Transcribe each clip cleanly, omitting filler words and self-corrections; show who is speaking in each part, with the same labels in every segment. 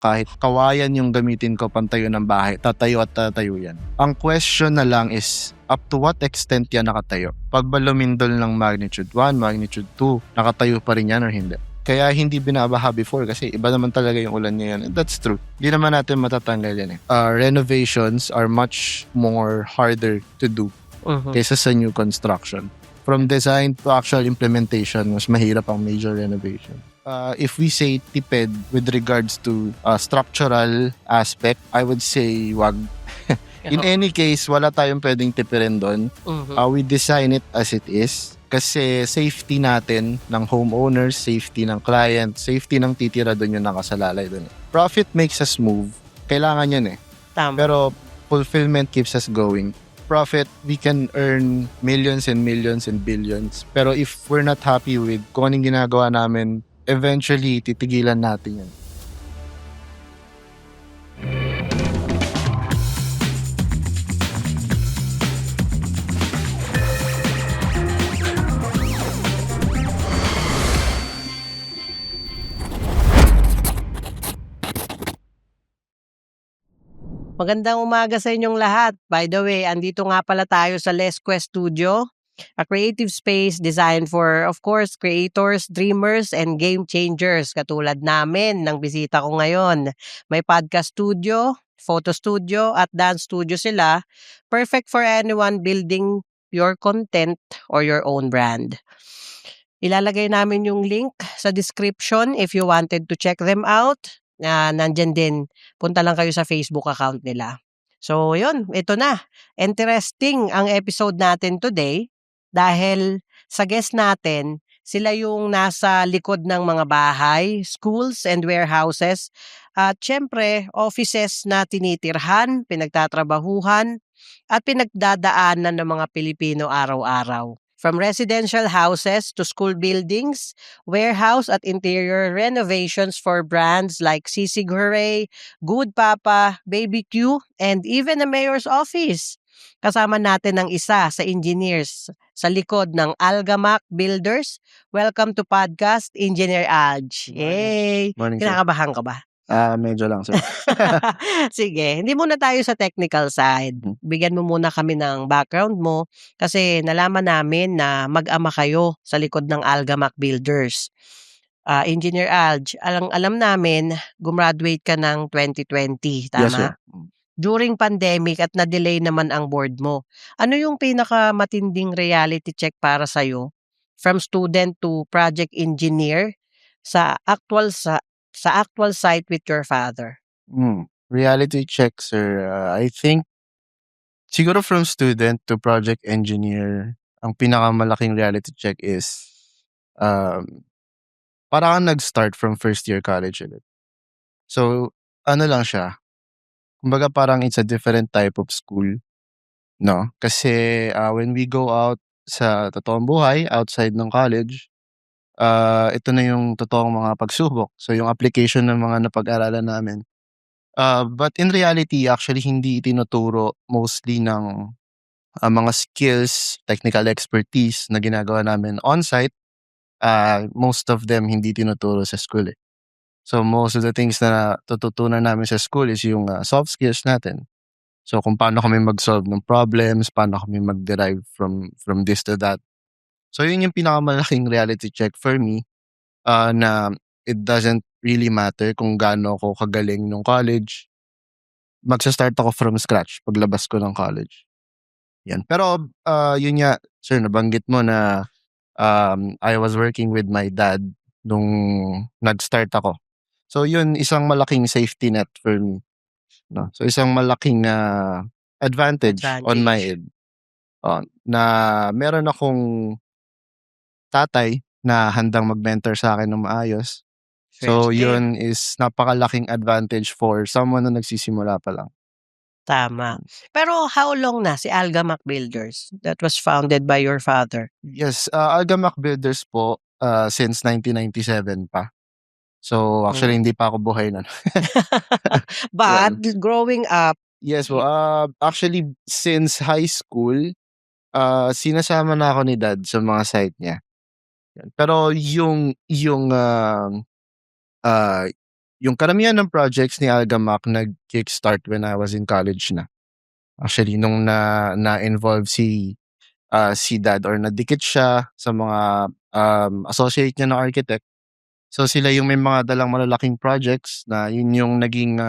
Speaker 1: kahit kawayan yung gamitin ko pantayo ng bahay, tatayo at tatayo yan. Ang question na lang is, up to what extent yan nakatayo? Pag ba lumindol ng magnitude 1, magnitude 2, nakatayo pa rin yan or hindi? Kaya hindi binabaha before kasi iba naman talaga yung ulan ngayon. And that's true. Hindi naman natin matatanggal yan eh. Renovations are much more harder to do kaysa sa new construction. From design to actual implementation, mas mahirap ang major renovation. If we say tipid with regards to structural aspect, I would say wag. In any case, wala tayong pwedeng tipirin doon. We design it as it is. Kasi safety natin ng homeowners, safety ng client, safety ng titira doon yung nakasalalay doon. Profit makes us move. Kailangan yan eh.
Speaker 2: Tama.
Speaker 1: Pero fulfillment keeps us going. Profit, we can earn millions and millions and billions. Pero if we're not happy with kung anong ginagawa namin, eventually titigilan natin yan.
Speaker 2: Magandang umaga sa inyong lahat. By the way, andito nga pala tayo sa Lesquest Studio, a creative space designed for, of course, creators, dreamers, and game changers katulad namin ng bisita ko ngayon. May podcast studio, photo studio, at dance studio sila. Perfect for anyone building your content or your own brand. Ilalagay namin yung link sa description if you wanted to check them out. Nandyan din. Punta lang kayo sa Facebook account nila. So, yun. Ito na. Interesting ang episode natin today dahil sa guest natin, sila yung nasa likod ng mga bahay, schools and warehouses at syempre offices na tinitirhan, pinagtatrabahuhan at pinagdadaanan ng mga Pilipino araw-araw. From residential houses to school buildings, warehouse at interior renovations for brands like Sisig Hooray, Good Papa, Baby Q, and even the mayor's office. Kasama natin ang isa sa engineers sa likod ng Algamac Builders. Welcome to podcast, Engineer Alj. Yay!
Speaker 1: Morning, sir.
Speaker 2: Kinakabahan ka ba?
Speaker 1: Medyo lang, sir.
Speaker 2: Sige, hindi muna tayo sa technical side. Bigyan mo muna kami ng background mo kasi nalaman namin na mag-ama kayo sa likod ng Algamac Builders. Engineer Alj, alam namin, gumraduate ka ng 2020, tama?
Speaker 1: Yes, sir.
Speaker 2: During pandemic at na-delay naman ang board mo. Ano yung pinakamatinding reality check para sa'yo? From student to project engineer sa actual site with your father?
Speaker 1: Reality check, sir. I think siguro from student to project engineer, ang pinakamalaking reality check is parang nag-start from first year college ulit. So, ano lang siya. Kumbaga parang it's a different type of school, no? Kasi when we go out sa totoong buhay, outside ng college, ito na yung totoong mga pagsubok. So, yung application ng mga napag-aralan namin. But in reality, actually, hindi itinuturo mostly ng mga skills, technical expertise na ginagawa namin on-site. Most of them hindi tinuturo sa school eh. So, most of the things na tututunan namin sa school is yung soft skills natin. So, kung paano kami mag-solve ng problems, paano kami mag-derive from this to that. So, yun yung pinakamalaking reality check for me na it doesn't really matter kung gaano ako kagaling nung college. Magsa-start ako from scratch paglabas ko ng college. Yan. Pero, yun nga, sir, nabanggit mo na I was working with my dad nung nag-start ako. So, yun, isang malaking safety net for me. No? So, isang malaking advantage on my end. Na meron akong tatay na handang mag-mentor sa akin ng maayos. So, yun is napakalaking advantage for someone na nagsisimula pa lang.
Speaker 2: Tama. Pero how long na si Algamac Builders that was founded by your father?
Speaker 1: Yes, Algamac Builders po since 1997 pa. So, actually, hindi pa ako buhay nun.
Speaker 2: But growing up,
Speaker 1: Yes po. Actually, since high school, sinasama na ako ni dad sa mga site niya. Yan. Pero yung yung karamihan ng projects ni Algamac nag-kickstart when I was in college na. Actually, nung na-involve si dad or nadikit siya sa mga associate niya na architect. So sila yung may mga dalang malalaking projects na yun yung naging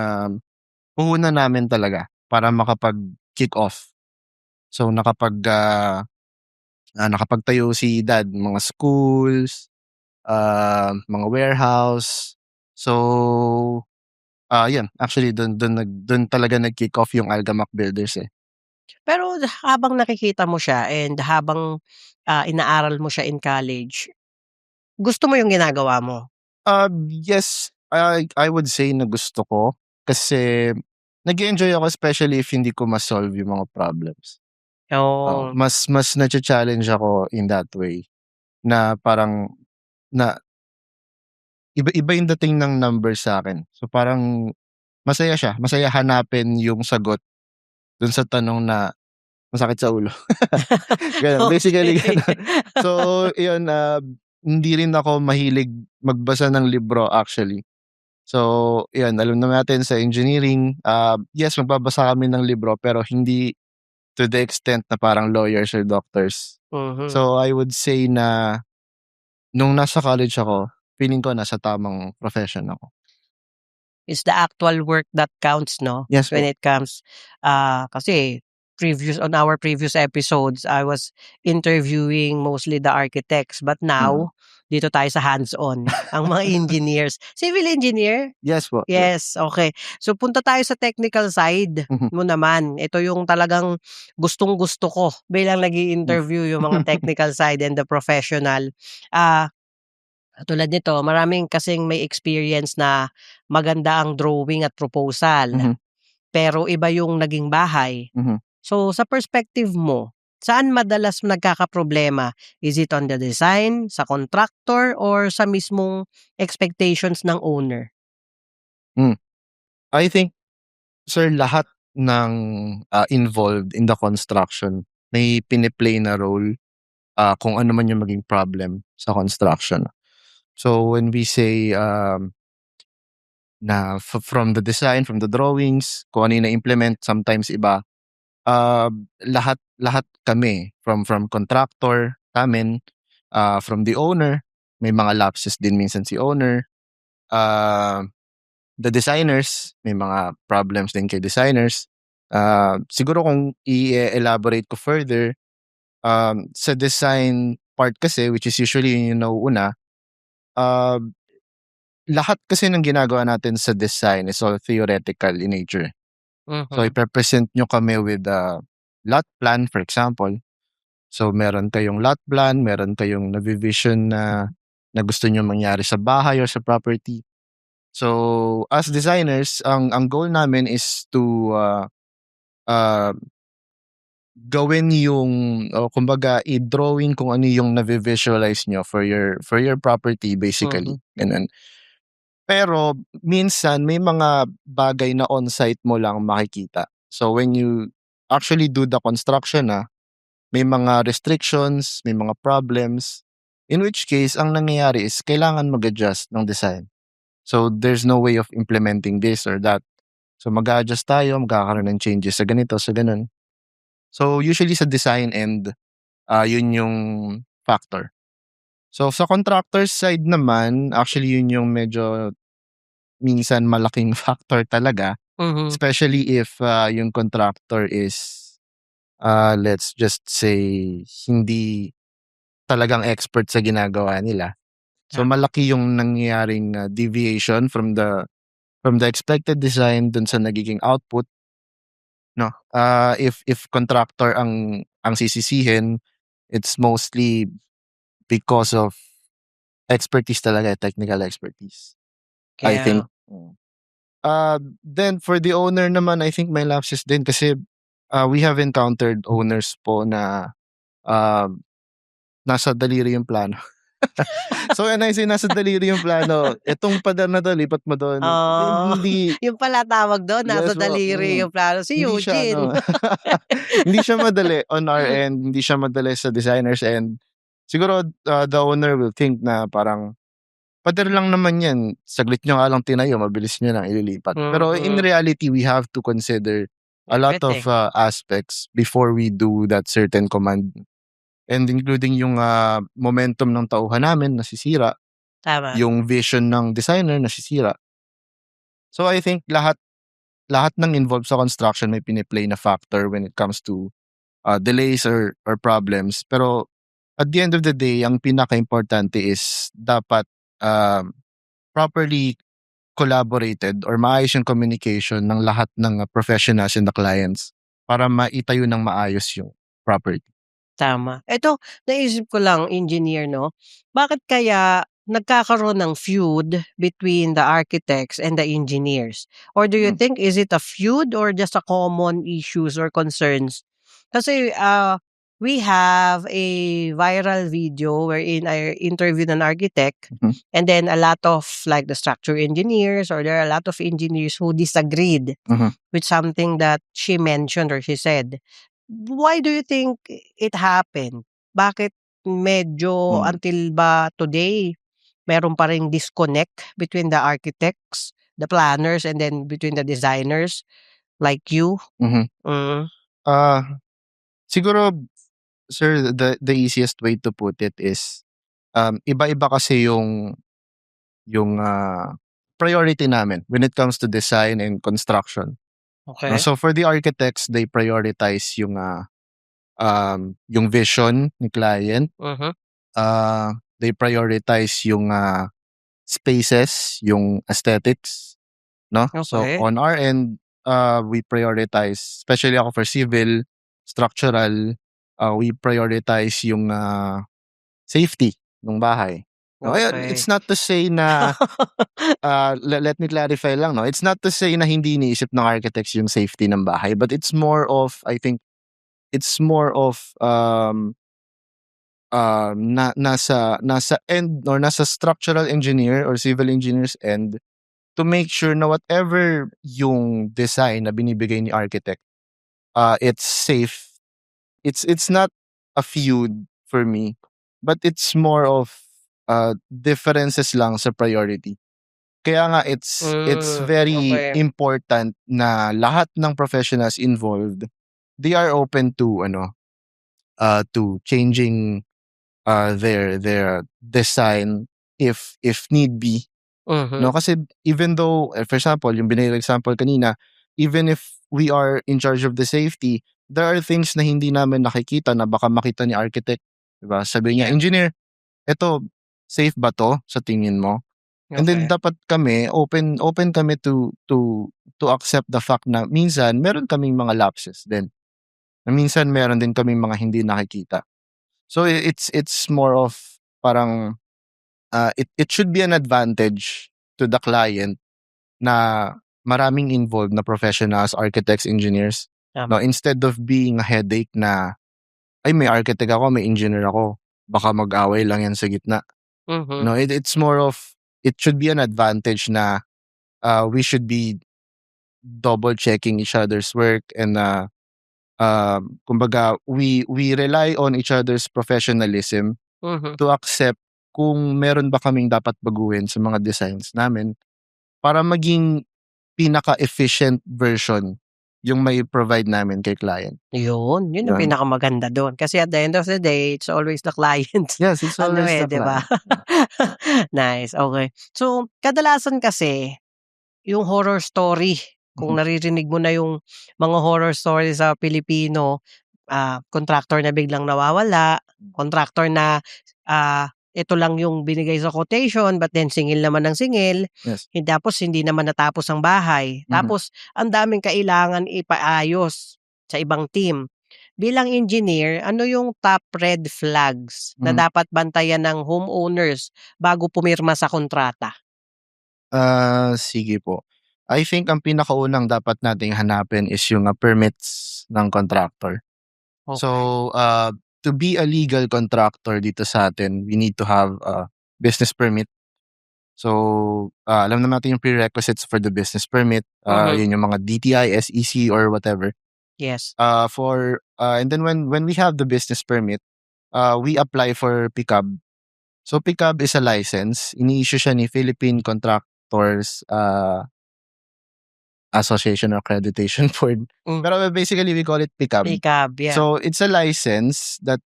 Speaker 1: puhunan namin talaga para makapag-kick off. So nakapagtayo si dad mga schools, mga warehouse. So yun, actually dun talaga nag-kick off yung Algamac Builders eh.
Speaker 2: Pero habang nakikita mo siya and habang, inaaral mo siya in college, gusto mo yung ginagawa mo?
Speaker 1: Yes, I would say na gusto ko kasi nag-e-enjoy ako especially if hindi ko ma-solve yung mga problems.
Speaker 2: Oh,
Speaker 1: Mas nacha-challenge ako in that way na parang na iba yung dating ng number sa'kin. So parang masaya siya, masaya hanapin yung sagot dun sa tanong na masakit sa ulo. Gano'n, basically
Speaker 2: okey.
Speaker 1: gano'n. So yun, hindi rin ako mahilig magbasa ng libro actually. So, 'yun alam naman natin sa engineering, yes magbabasa kami ng libro pero hindi to the extent na parang lawyers or doctors.
Speaker 2: Mhm.
Speaker 1: So, I would say na nung nasa college ako, feeling ko nasa tamang profession ako.
Speaker 2: Is the actual work that counts 'no,
Speaker 1: Yes
Speaker 2: when
Speaker 1: po.
Speaker 2: it comes, kasi on our previous episodes, I was interviewing mostly the architects, but
Speaker 1: Mm.
Speaker 2: now dito tayo sa hands-on, ang mga engineers. Civil engineer?
Speaker 1: Yes po, yes.
Speaker 2: Yes, okay. So punta tayo sa technical side
Speaker 1: Mhm.
Speaker 2: mo naman. Ito yung talagang gustong-gusto ko bilang
Speaker 1: Hmm.
Speaker 2: nag-i-interview yung mga technical side and the professional. Ah, tulad nito maraming kasing may experience na maganda ang drawing at proposal,
Speaker 1: Mhm,
Speaker 2: pero iba yung naging bahay.
Speaker 1: mhm.
Speaker 2: So sa perspective mo, saan madalas nagkakaproblema? Is it on the design, sa contractor, or sa mismong expectations ng owner?
Speaker 1: Hmm. I think sir lahat ng, involved in the construction may pine-play na role, kung ano man yung maging problem sa construction. So when we say, na from the design, from the drawings, kung ano yung na-implement, sometimes iba, lahat lahat kami from contractor namin, from the owner, may mga lapses din minsan si owner, ah, the designers, may mga problems din kay designers. Siguro kung i-elaborate ko further, sa design part kasi which is usually yun yung nauuna, ah, lahat kasi ng ginagawa natin sa design is all theoretical in nature. So
Speaker 2: Mhm,
Speaker 1: ipe-present nyo kami with a lot plan for example. So meron kayong lot plan, meron kayong navi-vision na gusto niyong mangyari sa bahay or sa property. So as designers, ang goal namin is to uh, gawin yung o kumbaga i-drawing kung ano yung navi-visualize niyo for your property basically,
Speaker 2: mhm,
Speaker 1: gano'n. Pero minsan may mga bagay na on-site mo lang makikita. So when you actually do the construction may mga restrictions, may mga problems, in which case ang nangyayari is kailangan mag-adjust ng design. So there's no way of implementing this or that. So mag-a-adjust tayo, magkakaroon ng changes sa ganito, sa gano'n. So usually sa design end, yun yung factor. So sa contractor side naman, actually yun yung medyo minsan malaking factor talaga,
Speaker 2: mhm.
Speaker 1: especially if, yung contractor is, let's just say hindi talagang expert sa ginagawa nila. So
Speaker 2: Tama,
Speaker 1: malaki yung nangyayaring, deviation from the expected design dun sa nagiging output 'no. If contractor ang sisisihin, it's mostly because of expertise talaga, technical expertise, I
Speaker 2: kaya
Speaker 1: think. Then for the owner naman, I think may lapses din kasi, we have encountered owners po na, um, nasa daliri yung plano. So when I say nasa daliri yung plano, "Etong pader na 'to lipat mo dun."
Speaker 2: oh,
Speaker 1: Hindi
Speaker 2: yun pala tawag dun, nasa
Speaker 1: yes po,
Speaker 2: daliri yung plano, si
Speaker 1: hindi siya
Speaker 2: Eugene.
Speaker 1: ano, hindi siya madali on our end, hindi siya madali sa designer's end. Siguro, the owner will think na parang pader lang naman yan, saglit nyo nga lang tinayo, mabilis nyo lang ililipat. Pero in
Speaker 2: Mm.
Speaker 1: reality, we have to consider a lot of
Speaker 2: Everything.
Speaker 1: aspects before we do that certain command. And including yung momentum ng tauhan namin nasisira,
Speaker 2: Tama.
Speaker 1: yung vision ng designer nasisira. So I think lahat ng involved sa construction may piniplay na factor when it comes to delays or problems. Pero at the end of the day, ang pinaka-importante is dapat properly collaborated or maayos yung communication ng lahat ng professionals and the clients para maitayo ng maayos yung property.
Speaker 2: Tama. Eto, naisip ko lang, engineer, no? Bakit kaya nagkakaroon ng feud between the architects and the engineers? Or do you think is it a feud or just a common issues or concerns? Kasi we have a viral video wherein I interviewed an architect
Speaker 1: Mhm.
Speaker 2: and then a lot of like the structure engineers or there are a lot of engineers who disagreed
Speaker 1: Mhm.
Speaker 2: with something that she mentioned or she said. Why do you think it happened? Bakit medyo until ba today, meron pa ring disconnect between the architects, the planners, and then between the designers like you?
Speaker 1: Mhm.
Speaker 2: Mm,
Speaker 1: Siguro, sir, the easiest way to put it is iba-iba kasi yung priority namin when it comes to design and construction. No?
Speaker 2: okay.
Speaker 1: So for the architects, they prioritize yung vision ni client.
Speaker 2: Mhm,
Speaker 1: They prioritize yung spaces, yung aesthetics, no? So
Speaker 2: okay.
Speaker 1: on our end, we prioritize, especially ako for civil, structural, we prioritize yung safety ng bahay. No, it's
Speaker 2: Okay.
Speaker 1: not to say na let me clarify lang, no. It's not to say na hindi iniisip ng architects yung safety ng bahay, but it's more of, I think it's more of nasa end or nasa structural engineer or civil engineers end to make sure na whatever yung design na binibigay ni architect, it's safe. It's not a feud for me, but it's more of differences lang sa priority. Kaya nga it's very
Speaker 2: Okay.
Speaker 1: important na lahat ng professionals involved, they are open to to changing their design if need be.
Speaker 2: Mhm,
Speaker 1: No, kasi even though, for example, yung binigay example kanina, even if we are in charge of the safety, there are things na hindi namin nakikita na baka makita ni architect. Diba? Sabi niya,
Speaker 2: yeah,
Speaker 1: engineer, eto, safe ba to sa tingin mo? And then
Speaker 2: okay.
Speaker 1: dapat kami, open kami to accept the fact na minsan meron kaming mga lapses din. Na minsan meron din kaming mga hindi nakikita. So it's more of parang it should be an advantage to the client na maraming involved na professionals, architects, engineers. No,
Speaker 2: Tama.
Speaker 1: instead of being a headache na ay may architect ako, may engineer ako, baka mag-away lang yan sa gitna.
Speaker 2: Mhm,
Speaker 1: No, it's more of it should be an advantage na we should be double checking each other's work and kumbaga we rely on each other's professionalism
Speaker 2: mhm.
Speaker 1: to accept kung meron ba kaming dapat baguhin sa mga designs namin para maging pinaka-efficient version yung may provide namin kay client.
Speaker 2: Yun ang
Speaker 1: Yun.
Speaker 2: pinakamaganda dun. Kasi at the end of the day, it's always the client.
Speaker 1: Yes, it's
Speaker 2: Ano,
Speaker 1: always
Speaker 2: eh,
Speaker 1: the
Speaker 2: 'di ba?
Speaker 1: client.
Speaker 2: Nice, okay. So, kadalasan kasi yung horror story, kung
Speaker 1: Mhm,
Speaker 2: naririnig mo na yung mga horror story sa Pilipino, contractor na biglang nawawala, contractor na, ito lang yung binigay sa quotation but then singil naman ng singil,
Speaker 1: yes.
Speaker 2: tapos hindi naman natapos ang bahay.
Speaker 1: Mhm.
Speaker 2: Tapos ang daming kailangan ipaayos sa ibang team. Bilang engineer, ano yung top red flags na
Speaker 1: Mhm.
Speaker 2: dapat bantayan ng homeowners bago pumirma sa kontrata?
Speaker 1: Sige po. I think ang pinakaunang dapat nating hanapin is yung permits ng contractor.
Speaker 2: Okay.
Speaker 1: So, to be a legal contractor dito sa atin, we need to have a business permit. So, alam naman natin yung prerequisites for the business permit.
Speaker 2: Mhm.
Speaker 1: Yun yung mga DTI, SEC, or whatever.
Speaker 2: Yes.
Speaker 1: And then when we have the business permit, we apply for PCAB. So PCAB is a license. Ini-issue siya ni Philippine Contractors Association or Accreditation Board.
Speaker 2: Hmm.
Speaker 1: Pero basically, we call it PCAB.
Speaker 2: PCAB, yeah.
Speaker 1: So it's a license that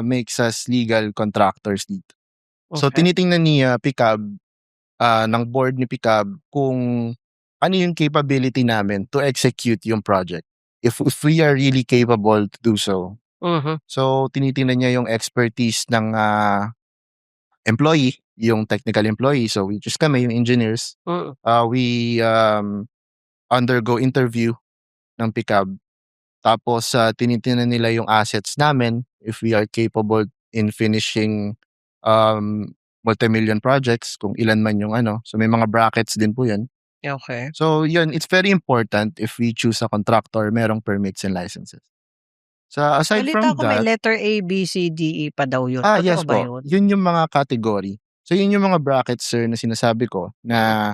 Speaker 1: makes us legal contractors dito. So
Speaker 2: Okay.
Speaker 1: tinitingnan ni PCAB, ng board ni PCAB kung ano yung capability namin to execute yung project. If we are really capable to do so.
Speaker 2: Mhm.
Speaker 1: So tinitingnan niya yung expertise ng employee, yung technical employee. So which is kami, yung engineers.
Speaker 2: Mm.
Speaker 1: We undergo interview ng PCAB. Tapos tinitingnan nila yung assets namin if we are capable in finishing multi-million projects, kung ilan man yung ano. So may mga brackets din po yun.
Speaker 2: Okay.
Speaker 1: So yun, it's very important if we choose a contractor, merong permits and licenses. So aside
Speaker 2: Balita
Speaker 1: from
Speaker 2: ko may
Speaker 1: that,
Speaker 2: letter A, B, C, D, E pa daw yun. Totoo
Speaker 1: yes
Speaker 2: ba
Speaker 1: po.
Speaker 2: yun?
Speaker 1: Yun yung mga category. So yun yung mga brackets, sir, na sinasabi ko na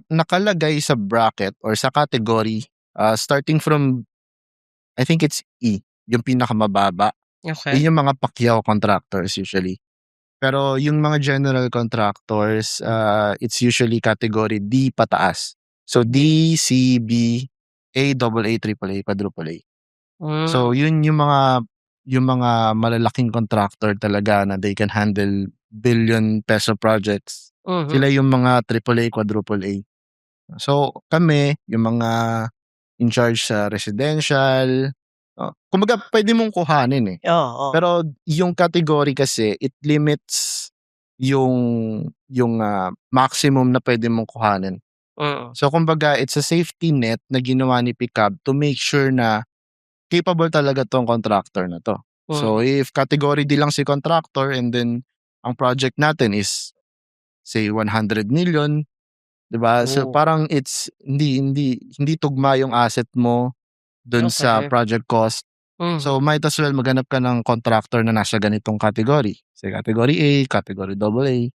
Speaker 1: nakalagay sa bracket or sa category starting from, I think it's E, yung pinakamababa.
Speaker 2: Okay.
Speaker 1: Yun yung mga Pacquiao contractors usually. Pero yung mga general contractors, it's usually category D pataas. So D, C, B, A, AA, AAA, quadruple A. So yun yung mga malalaking contractor talaga na they can handle billion peso projects.
Speaker 2: Mhm.
Speaker 1: Sila yung mga AAA, quadruple A. So kami, yung mga in charge sa residential, kumbaga pwede mong kuhanin eh.
Speaker 2: Oo.
Speaker 1: Pero yung category kasi, it limits yung maximum na pwede mong kuhanin.
Speaker 2: Mm.
Speaker 1: So kumbaga, it's a safety net na ginawa ni PCAB to make sure na capable talaga tong contractor na to. So if category D lang si contractor and then ang project natin is say 100 million, 'di ba? So parang it's hindi tugma yung asset mo dun sa
Speaker 2: Okay.
Speaker 1: project cost. So
Speaker 2: Mhm.
Speaker 1: might as well maghanap ka ng contractor na nasa ganitong category. Say category A, category AA.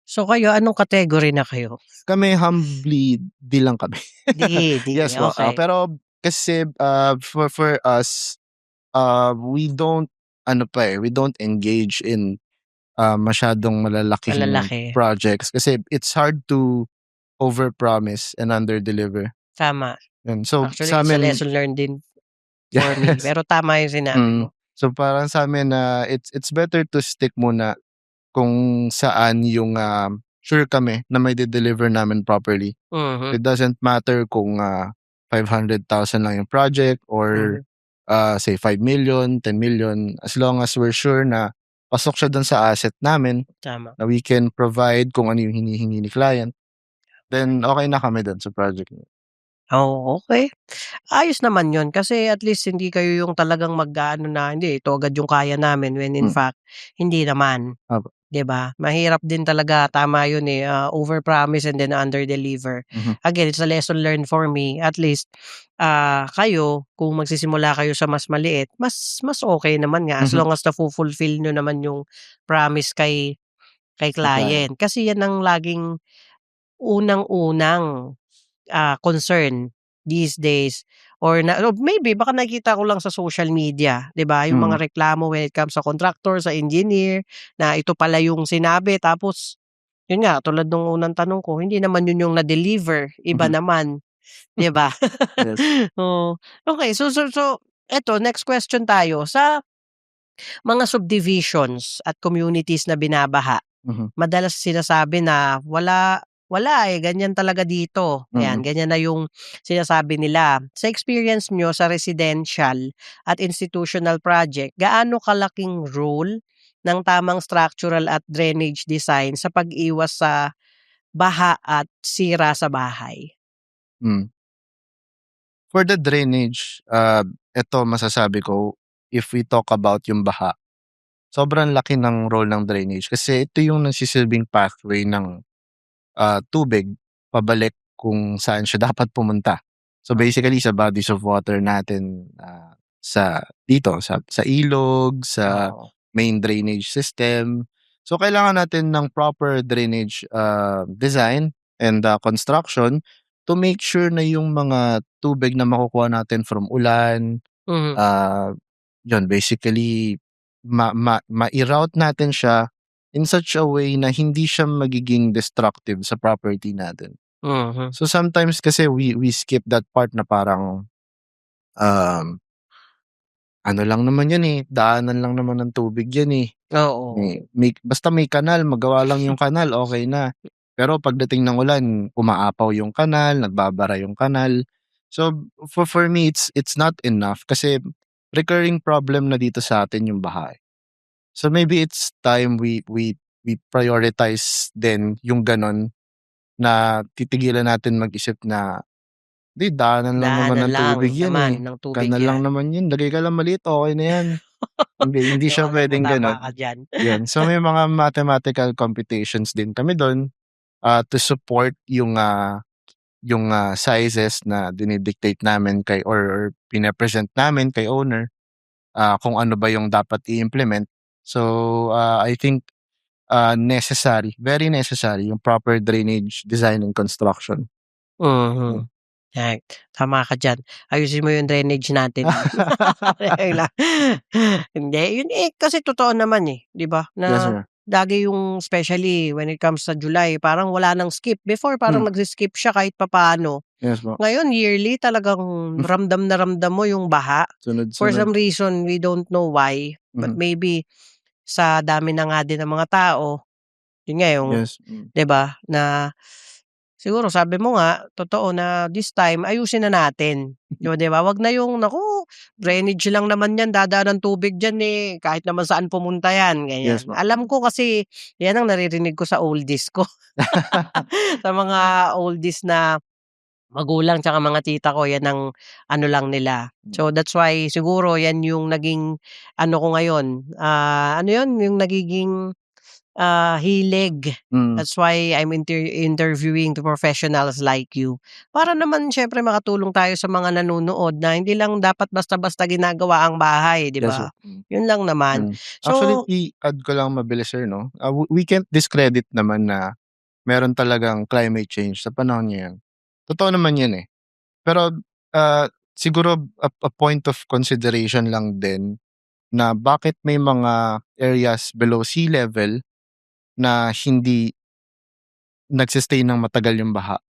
Speaker 2: So kayo, anong category na kayo?
Speaker 1: Kami humbly D lang kami.
Speaker 2: D,
Speaker 1: Yes po.
Speaker 2: okay.
Speaker 1: Pero kasi for us, we don't we don't engage in masyadong malalaking
Speaker 2: Malalaki.
Speaker 1: projects kasi it's hard to overpromise and underdeliver.
Speaker 2: Tama.
Speaker 1: Yun. So
Speaker 2: Actually,
Speaker 1: sa
Speaker 2: it's a
Speaker 1: amin,
Speaker 2: lesson learned din for me.
Speaker 1: yes.
Speaker 2: Pero tama yung sinabi mo.
Speaker 1: So parang sa amin na it's better to stick muna kung saan yung sure kami na may deliver namin properly.
Speaker 2: Mhm.
Speaker 1: It doesn't matter kung 500,000 lang yung project or say 5 million, 10 million, as long as we're sure na pasok siya dun sa asset namin,
Speaker 2: Tama.
Speaker 1: na we can provide kung ano yung hinihingi ni client, then okay na kami dun sa project niya.
Speaker 2: Oh, okay. Ayos naman yun kasi at least hindi kayo yung talagang mag-aano na, "Hindi, ito agad yung kaya namin." When in fact, hindi naman,
Speaker 1: Opo.
Speaker 2: 'di ba? Mahirap din talaga, tama yun, eh, overpromise and then underdeliver.
Speaker 1: Mhm.
Speaker 2: Again, it's a lesson learned for me. At least, kayo kung magsisimula kayo sa mas maliit, mas okay naman nga as
Speaker 1: Mhm.
Speaker 2: long as nafu-fulfill niyo naman yung promise kay
Speaker 1: Sa client.
Speaker 2: client. Kasi yan ang laging unang-unang concern these days or maybe baka nakikita ko lang sa social media, 'di ba, yung mga reklamo when it comes sa contractor, sa engineer, na ito pala yung sinabi tapos yun nga tulad nung unang tanong ko, hindi naman yun yung na-deliver, iba
Speaker 1: Mhm.
Speaker 2: naman, 'di ba?
Speaker 1: Yes.
Speaker 2: Oo. Okey, so eto next question tayo, sa mga subdivisions at communities na binabaha,
Speaker 1: Mhm.
Speaker 2: madalas sinasabi na wala, eh, ganyan talaga dito, ayan,
Speaker 1: Mm.
Speaker 2: ganyan na yung sinasabi nila. Sa experience niyo sa residential at institutional project, gaano kalaking role ng tamang structural at drainage design sa pag-iwas sa baha at sira sa bahay?
Speaker 1: Hmm. For the drainage, eto masasabi ko, if we talk about yung baha, sobrang laki ng role ng drainage kasi ito yung nagsisilbing pathway ng tubig pabalik kung saan siya dapat pumunta. So basically sa bodies of water natin, sa dito sa ilog, sa
Speaker 2: Oo.
Speaker 1: main drainage system. So kailangan natin ng proper drainage design and construction to make sure na yung mga tubig na makukuha natin from ulan,
Speaker 2: Mhm.
Speaker 1: ah, yun basically mai-route natin siya in such a way na hindi siya magiging destructive sa property natin.
Speaker 2: Mhm.
Speaker 1: So sometimes kasi we skip that part na parang um, ano lang naman yan daanan lang naman ng tubig yan
Speaker 2: Oo.
Speaker 1: basta may kanal, magawa lang yung kanal, okay na. Pero pagdating ng ulan, umaapaw yung kanal, nagbabara yung kanal. So for me, it's not enough kasi recurring problem na dito sa atin yung baha. So maybe it's time we prioritize din yung ganon na titigilan natin mag-isip na, "'Di daanan lang naman
Speaker 2: Daanan
Speaker 1: ng
Speaker 2: lang
Speaker 1: tubig yan,
Speaker 2: naman ng tubig
Speaker 1: kanal lang
Speaker 2: 'yan.
Speaker 1: naman yun, lagay ka lang maliit okey na yan." Hindi
Speaker 2: Oo,
Speaker 1: siya
Speaker 2: alam mo
Speaker 1: puwedeng
Speaker 2: tama
Speaker 1: gano'n.
Speaker 2: ka diyan.
Speaker 1: 'Yun, so may mga mathematical computations din kami do'n, to support yung sizes na dine-dictate namin or pine-present namin kay owner, kung ano ba yung dapat i-implement. So, I think, necessary, very necessary yung proper drainage design and construction. Hmm.
Speaker 2: Mhm. Yan, tama ka diyan. Ayusin mo yung drainage natin. Ayun lang. Hindi, yun, kasi totoo naman, 'di ba,
Speaker 1: Yes,
Speaker 2: na
Speaker 1: sir.
Speaker 2: lagi yung especially when it comes sa July parang wala ng skip. Before parang
Speaker 1: Hmm,
Speaker 2: nagsi-skip siya kahit papaano.
Speaker 1: yes po.
Speaker 2: Ngayon yearly talagang ramdam na ramdam mo yung baha. For
Speaker 1: Sunod-sunod.
Speaker 2: some reason, we don't know why, but
Speaker 1: Mhm.
Speaker 2: maybe sa dami na nga din ng mga tao, yun nga yung
Speaker 1: Yes,
Speaker 2: 'di ba, na siguro sabi mo nga, totoo na this time ayusin na natin. 'Di ba, wag na yung, "Naku, drainage lang naman 'yan, dadaan ng tubig diyan, kahit naman saan pumunta 'yan."
Speaker 1: yes
Speaker 2: Ganyan.
Speaker 1: po.
Speaker 2: Alam ko kasi 'yan ang naririnig ko sa oldies ko, sa mga oldies na magulang tsaka mga tita ko, 'yan ang ano lang nila. So, that's why siguro 'yan yung naging ano ko ngayon, ano 'yun, yung nagiging hilig.
Speaker 1: Mm,
Speaker 2: That's why I'm interviewing the professionals like you. Para naman siyempre makatulong tayo sa mga nanonood na hindi lang dapat basta-basta ginagawa ang bahay, 'di
Speaker 1: yes po.
Speaker 2: ba? Yun lang naman.
Speaker 1: Actually,
Speaker 2: So
Speaker 1: i-add ko lang mabilis sir 'no, we can't discredit naman na meron talagang climate change sa panahon ngayon. Totoo naman 'yun, Pero, siguro a point of consideration lang din na bakit may mga areas below sea level na hindi nagse-stay ng matagal yung baha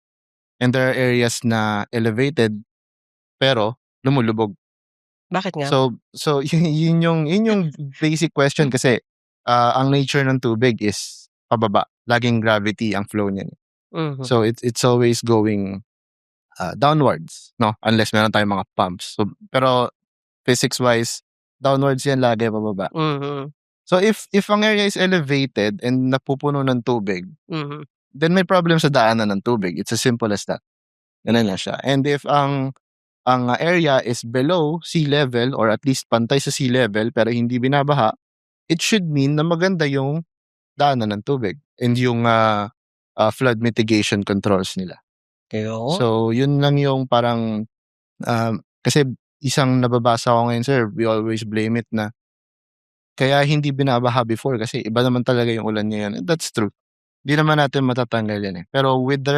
Speaker 1: and there are areas na elevated pero lumulubog.
Speaker 2: bakit nga ba?
Speaker 1: So yun yung basic question kasi, ang nature ng tubig is pababa, laging gravity ang flow niyan.
Speaker 2: Mhm,
Speaker 1: So it's always going, downwards 'no, unless meron tayong mga pumps. So pero physics-wise, downwards yan lagi pababa.
Speaker 2: mhm,
Speaker 1: So if ang area is elevated and napupuno ng tubig,
Speaker 2: mhm.
Speaker 1: then may problem sa daanan ng tubig. It's as simple as that. Gano'n
Speaker 2: Yeah,
Speaker 1: lang siya. And if ang area is below sea level or at least pantay sa sea level pero hindi binabaha, it should mean na maganda yung daanan ng tubig and yung, flood mitigation controls nila.
Speaker 2: ayun.
Speaker 1: So yun lang yung parang, kasi isang nababasa ko ngayon sir, we always blame it na kaya hindi binabaha before kasi iba naman talaga yung ulan ngayon, and that's true. Di naman natin matatanggal yan, Pero with the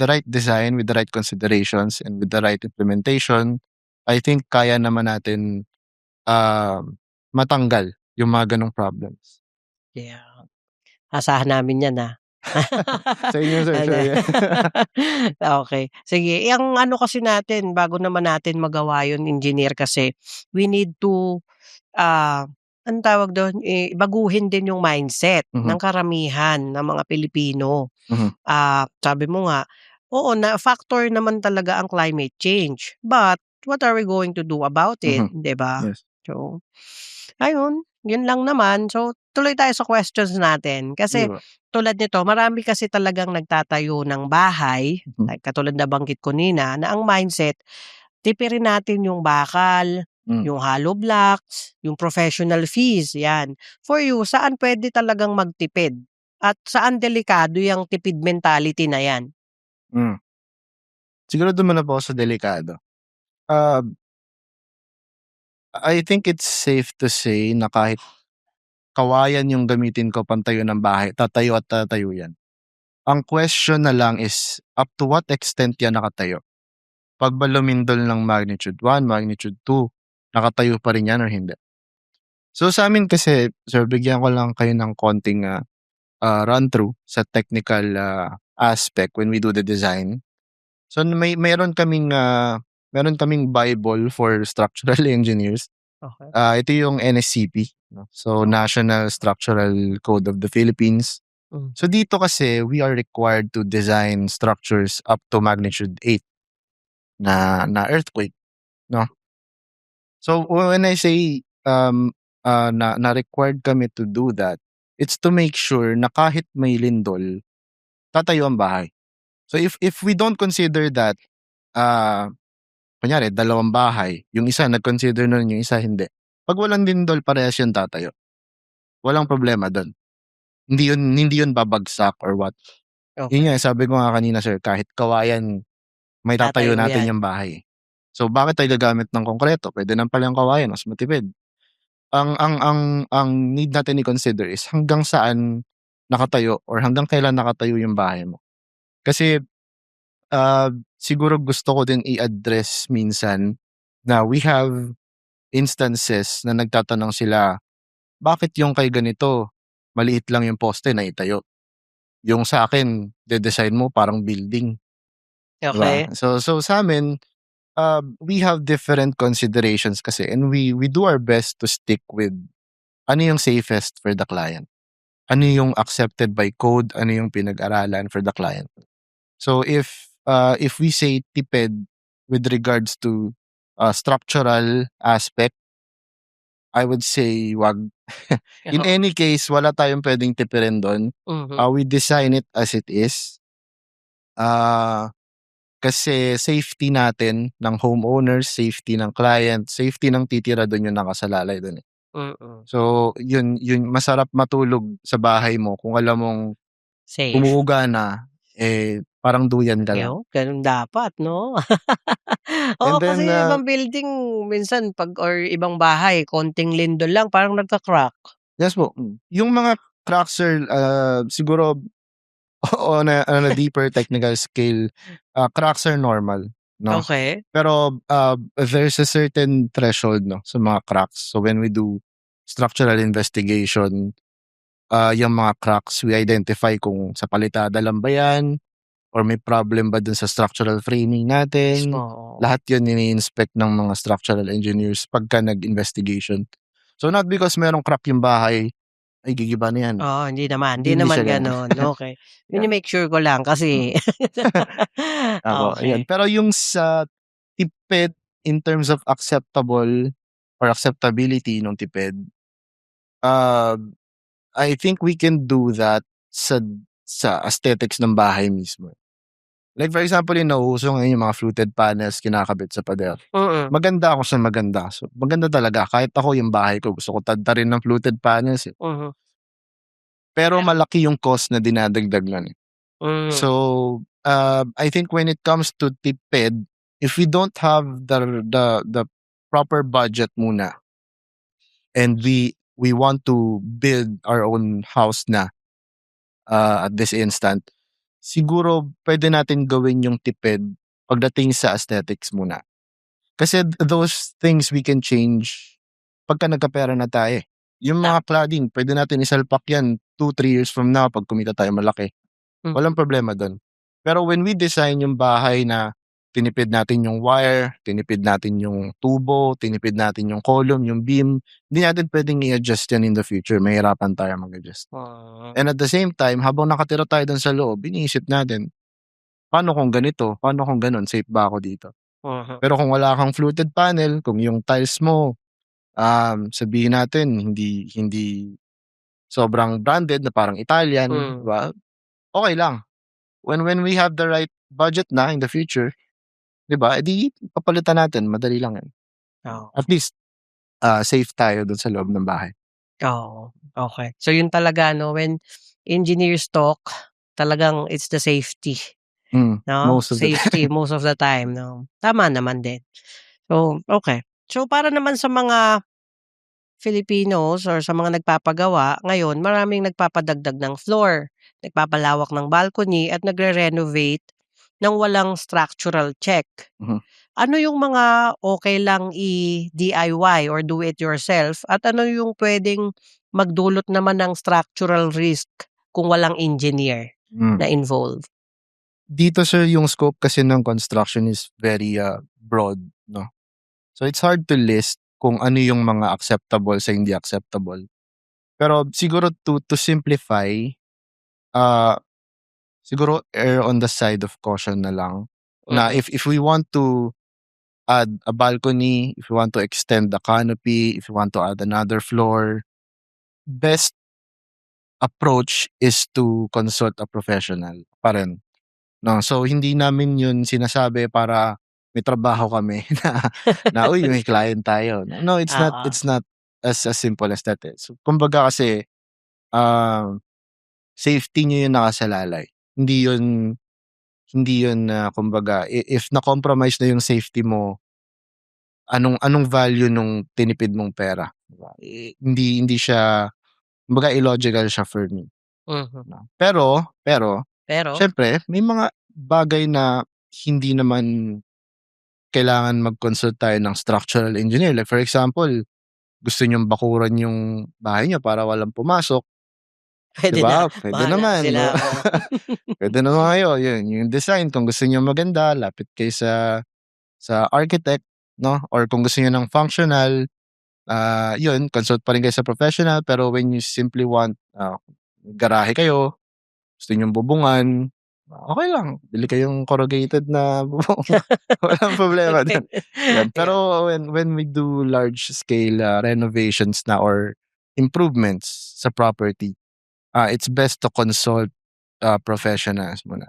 Speaker 1: right design, with the right considerations, and with the right implementation, I think kaya naman natin, matanggal yung mga gano'ng problems.
Speaker 2: Yeah, asahan namin 'yan,
Speaker 1: Sa inyo sir,
Speaker 2: Ano,
Speaker 1: sure yan.
Speaker 2: okey. Sige, ang ano kasi natin bago naman natin magawa yun engineer kasi we need to, anong tawag dun, baguhin din yung mindset ng
Speaker 1: Mhm,
Speaker 2: karamihan ng mga Pilipino.
Speaker 1: mhm,
Speaker 2: Sabi mo nga, oo na factor naman talaga ang climate change, but what are we going to do about it,
Speaker 1: mhm.
Speaker 2: 'di ba?
Speaker 1: Yes,
Speaker 2: So, ayun, yun lang naman. So, tuloy tayo sa questions natin
Speaker 1: sige
Speaker 2: kasi
Speaker 1: po.
Speaker 2: tulad nito marami kasi talagang nagtatayo ng bahay,
Speaker 1: Mhm,
Speaker 2: like katulad na banggit ko nina na ang mindset, tipirin natin yung bakal,
Speaker 1: hmm.
Speaker 2: yung hollow blocks, yung professional fees, 'yan. For you, saan puwede talagang magtipid at saan delikado yang tipid mentality na 'yan?
Speaker 1: Hmm. Siguro dun muna po ako sa delikado. Ah, I think it's safe to say na kahit kawayan yung gamitin ko pantayo ng bahay, tatayo at tatayo yan. Ang question na lang is up to what extent yan nakatayo? 'Pag ba lumindol ng magnitude 1, magnitude 2, nakatayo pa rin yan or hindi? So, sa'min kasi, sir, bigyan ko lang kayo ng konting, run through sa technical, aspect when we do the design. So, meron kaming bible for structural engineers.
Speaker 2: Okey.
Speaker 1: Ito yung NSCP 'no, so
Speaker 2: Oo.
Speaker 1: National Structural Code of the Philippines.
Speaker 2: Mhm.
Speaker 1: So, dito kasi we are required to design structures up to magnitude 8 na earthquake 'no. So, when I say, na required kami to do that, it's to make sure na kahit may lindol, tatayo ang bahay. So, if we don't consider that, ah, kunyari dalawang bahay, yung isa nag-consider nun, yung isa hindi. 'Pag walang lindol parehas yun tatayo, walang problema dun. Hindi yun babagsak or what. Yun
Speaker 2: Okey.
Speaker 1: nga, sabi ko nga kanina, sir, kahit kawayan maitatayo
Speaker 2: Tatayo
Speaker 1: natin
Speaker 2: 'yan.
Speaker 1: yung bahay. So, bakit tayo gagamit ng konkreto, puwede naman palang kawayan mas matipid. Ang need natin i-consider is hanggang saan nakatayo or hanggang kailan nakatayo yung bahay mo. Kasi, siguro gusto ko din i-address minsan na we have instances na nagtatanong sila, "Bakit yung kay ganito maliit lang yung poste naitayo, yung sa'kin de-design mo parang building." 'Di ba?
Speaker 2: Okey.
Speaker 1: So sa'min, we have different considerations kasi and we do our best to stick with ano yung safest for the client. Ano yung accepted by code, ano yung pinag-aralan for the client. So if we say tipid with regards to, structural aspect, I would say wag. In
Speaker 2: Oo.
Speaker 1: any case, wala tayong puwedeng tipirin dun.
Speaker 2: Mhm.
Speaker 1: We design it as it is. Ah, Kasi safety natin ng homeowners, safety ng client, safety ng titira dun yung nakasalalay dun, eh.
Speaker 2: Mm.
Speaker 1: So, yun masarap matulog sa bahay mo kung alam mong
Speaker 2: Safe.
Speaker 1: humuhuga na, eh, parang duyan ka lang.
Speaker 2: Gano'n dapat 'no? Oo,
Speaker 1: And then,
Speaker 2: kasi ibang building minsan 'pag or ibang bahay konting lindol lang parang nagka-crack.
Speaker 1: yes po, yung mga cracks, sir, siguro on a deeper technical scale, cracks are normal 'no.
Speaker 2: Okey.
Speaker 1: Pero, there's a certain threshold 'no, sa mga cracks. So, when we do structural investigation, yung mga cracks we identify kung sa palitada lang ba yan or may problem ba dun sa structural framing
Speaker 2: Mismo,
Speaker 1: natin.
Speaker 2: oo.
Speaker 1: Lahat yun ini-inspect ng mga structural engineers pagka nag-investigation. So, not because merong crack yung bahay, ay gigiba na yan.
Speaker 2: Oo, hindi
Speaker 1: Hindi
Speaker 2: naman
Speaker 1: siya gano'n.
Speaker 2: gano'n, okey.
Speaker 1: Yan.
Speaker 2: Mini-make sure ko lang kasi
Speaker 1: Opo, ayun.
Speaker 2: okey.
Speaker 1: Pero yung sa tipid in terms of acceptable or acceptability nung tipid, uh, I think we can do that sa aesthetics ng bahay mismo. Like for example, yung nauuso ngayon yung mga fluted panels kinakabit sa pader.
Speaker 2: Mm.
Speaker 1: Maganda ako sa maganda. So, maganda talaga kahit ako yung bahay ko gusto ko tadtarin ng fluted panels, eh.
Speaker 2: Mhm.
Speaker 1: Pero
Speaker 2: Pero
Speaker 1: malaki yung cost na dinadagdag nun, eh.
Speaker 2: hmm.
Speaker 1: So, I think when it comes to tipid, if we don't have the proper budget muna and we want to build our own house na, at this instant, siguro puwede natin gawin yung tipid pagdating sa aesthetics muna. Kasi those things we can change pagka nagkapera na tayo, eh. Yung
Speaker 2: Tama.
Speaker 1: mga cladding puwede natin isalpak yan 2-3 years from now 'pag kumita tayo malaki. Walang
Speaker 2: Mhm.
Speaker 1: problema dun. Pero when we design yung bahay na tinipid natin yung wire, tinipid natin yung tubo, tinipid natin yung column, yung beam, hindi natin puwedeng i-adjust yan in the future, mahihirapan tayo mag-adjust.
Speaker 2: Ah.
Speaker 1: And at the same time, habang nakatira tayo dun sa loob, iniisip natin, paano kung ganito, paano kung gano'n, safe ba ako dito?
Speaker 2: Mhm.
Speaker 1: Pero kung wala kang fluted panel, kung yung tiles mo, sabihin natin hindi hindi sobrang branded na parang Italian, 'di
Speaker 2: Hmm.
Speaker 1: ba? Okey lang. When we have the right budget na in the future, 'di ba, eh, di papalitan natin, madali lang 'yan.
Speaker 2: Oo.
Speaker 1: At least, safe tayo dun sa loob ng bahay.
Speaker 2: Oo, okey. So yun talaga 'no, when engineers talk, talagang it's the safety, 'no?
Speaker 1: Most of the
Speaker 2: Safety
Speaker 1: time.
Speaker 2: most of the time 'no, tama naman din. So, okey. So para naman sa mga Filipinos or sa mga nagpapagawa, ngayon maraming nagpapadagdag ng floor, nagpapalawak ng balcony at nagre-renovate ng walang structural check.
Speaker 1: Mhm.
Speaker 2: ano yung mga okey lang i-DIY or do it yourself at ano yung puwedeng magdulot naman ng structural risk kung walang engineer
Speaker 1: Hmm.
Speaker 2: na involved?
Speaker 1: Dito sir yung scope kasi ng construction is very, broad 'no. So it's hard to list kung ano yung mga acceptable sa hindi acceptable. Pero siguro to simplify, ah, siguro err on the side of caution na lang na
Speaker 2: Mm.
Speaker 1: if we want to add a balcony, if we want to extend the canopy, if we want to add another floor, best approach is to consult a professional pa rin. No, so hindi namin 'yun sinasabi para may trabaho kami na, "Uy, may client tayo." No,
Speaker 2: Oo.
Speaker 1: it's not as simple as that, eh. So, kumbaga kasi, safety niyo 'yung nakasalalay. Hindi 'yun na kumbaga if na-compromise na 'yung safety mo, anong anong value nung tinipid mong pera, 'di ba? Hindi siya kumbaga illogical siya for me,
Speaker 2: Mhm.
Speaker 1: 'no. Pero
Speaker 2: Pero
Speaker 1: siyempre may mga bagay na hindi naman kailangan mag-consult tayo ng structural engineer. Like for example, gusto niyong bakuran yung bahay niyo para walang pumasok, 'di
Speaker 2: puwede na,
Speaker 1: ba? Puwede
Speaker 2: bahala na
Speaker 1: naman, 'di ba?
Speaker 2: sila, oo.
Speaker 1: Puwede naman kayo, yun yung design kung gusto niyo maganda, lapit kayo sa architect, 'no? Or kung gusto niyo ng functional, yun consult pa rin kayo sa professional. Pero when you simply want, garahe kayo, gusto niyong bubungan, okey lang, bili kayong corrugated na bubong, walang problema dun, 'yan.
Speaker 2: Yeah.
Speaker 1: Pero when we do large scale, renovations na or improvements sa property, it's best to consult, professionals muna,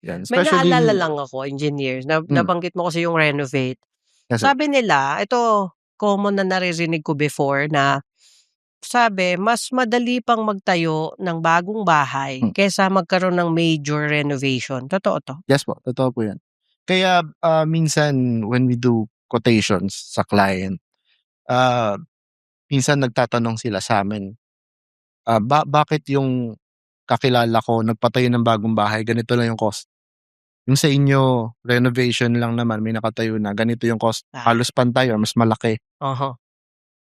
Speaker 1: 'yan.
Speaker 2: May naalala
Speaker 1: Especially
Speaker 2: lang ako, engineer, na
Speaker 1: hmm,
Speaker 2: nabanggit mo kasi yung renovate.
Speaker 1: yes sir.
Speaker 2: Sabi nila, ito common na naririnig ko before na sabi mas madali pang magtayo ng bagong bahay
Speaker 1: Hmm,
Speaker 2: kaysa magkaroon ng major renovation, totoo 'to?
Speaker 1: yes po, totoo po 'yan. Kaya, minsan when we do quotations sa client, ah, minsan nagtatanong sila sa'min, bakit yung kakilala ko nagpatayo ng bagong bahay ganito lang yung cost. Yung sa inyo renovation lang naman may nakatayo na ganito yung cost,
Speaker 2: Ah,
Speaker 1: halos pantay or mas malaki.
Speaker 2: uh-huh.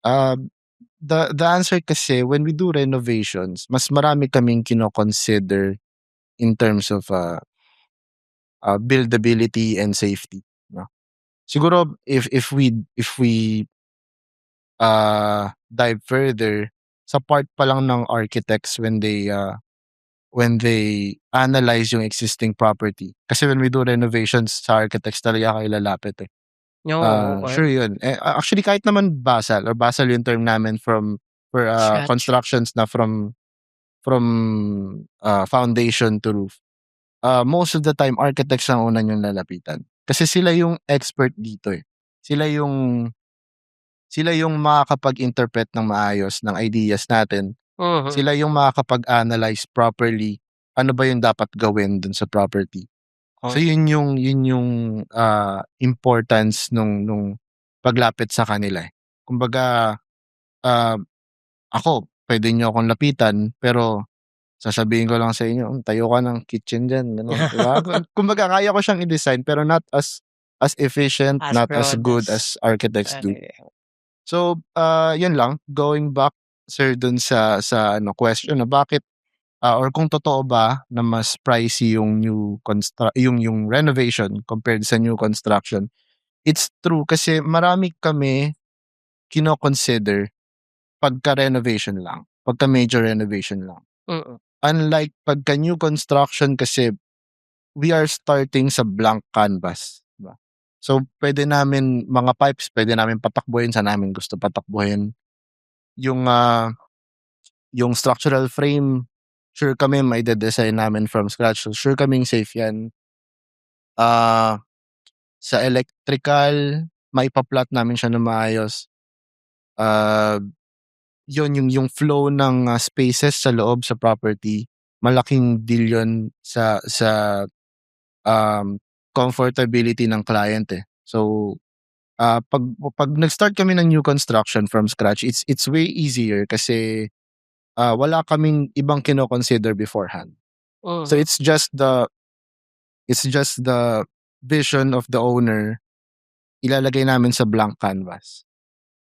Speaker 1: Ah, the answer kasi when we do renovations mas marami kaming kino-consider in terms of, buildability and safety, 'no. Siguro if we dive further sa part pa lang ng architects when they analyze yung existing property. Kasi when we do renovations sa architects talaga kayo lalapit, eh.
Speaker 2: Oo,
Speaker 1: Sure
Speaker 2: okey.
Speaker 1: yun. Eh, actually kahit naman basal yung term namin for,
Speaker 2: Scratch.
Speaker 1: constructions na from foundation to roof. Most of the time architects ang una niyong lalapitan. Kasi sila yung expert dito, eh. Sila yung sila yung makakapag-interpret ng maayos ng ideas natin.
Speaker 2: Mhm.
Speaker 1: Sila yung makakapag-analyze properly, ano ba yung dapat gawin dun sa property. So
Speaker 2: Okey.
Speaker 1: yun yung, importance nung paglapit sa kanila, eh. Kumbaga, ah, ako puwede niyo akong lapitan pero sasabihin ko lang sa inyo, tayo ka ng kitchen diyan gano'n, 'di ba? Kumbaga kaya ko siyang i-design pero not as efficient,
Speaker 2: As
Speaker 1: not as
Speaker 2: broad
Speaker 1: good
Speaker 2: as
Speaker 1: as architects do.
Speaker 2: ano,
Speaker 1: So, yun lang, going back sir dun sa ano question na bakit, or kung totoo ba na mas pricey yung yung renovation compared sa new construction. It's true kasi marami kami kino-consider pagka-renovation lang, pagka major renovation lang.
Speaker 2: mm.
Speaker 1: Unlike pagka new construction kasi we are starting sa blank canvas, 'di ba? So, puwede namin mga pipes puwede namin patakbuhin saan namin gusto patakbuhin. Yung, yung structural frame, sure kami maide-design namin from scratch. So, sure kaming safe 'yan. Ah, sa electrical, maipa-plot namin siya ng maayos. Ah, yun yung flow ng, spaces sa loob sa property, malaking deal yun sa, um, comfortability ng client, eh. So, 'pag nag-start kami ng new construction from scratch, it's way easier kasi, wala kaming ibang kino-consider beforehand. So,
Speaker 2: Mhm.
Speaker 1: it's just the vision of the owner ilalagay namin sa blank canvas.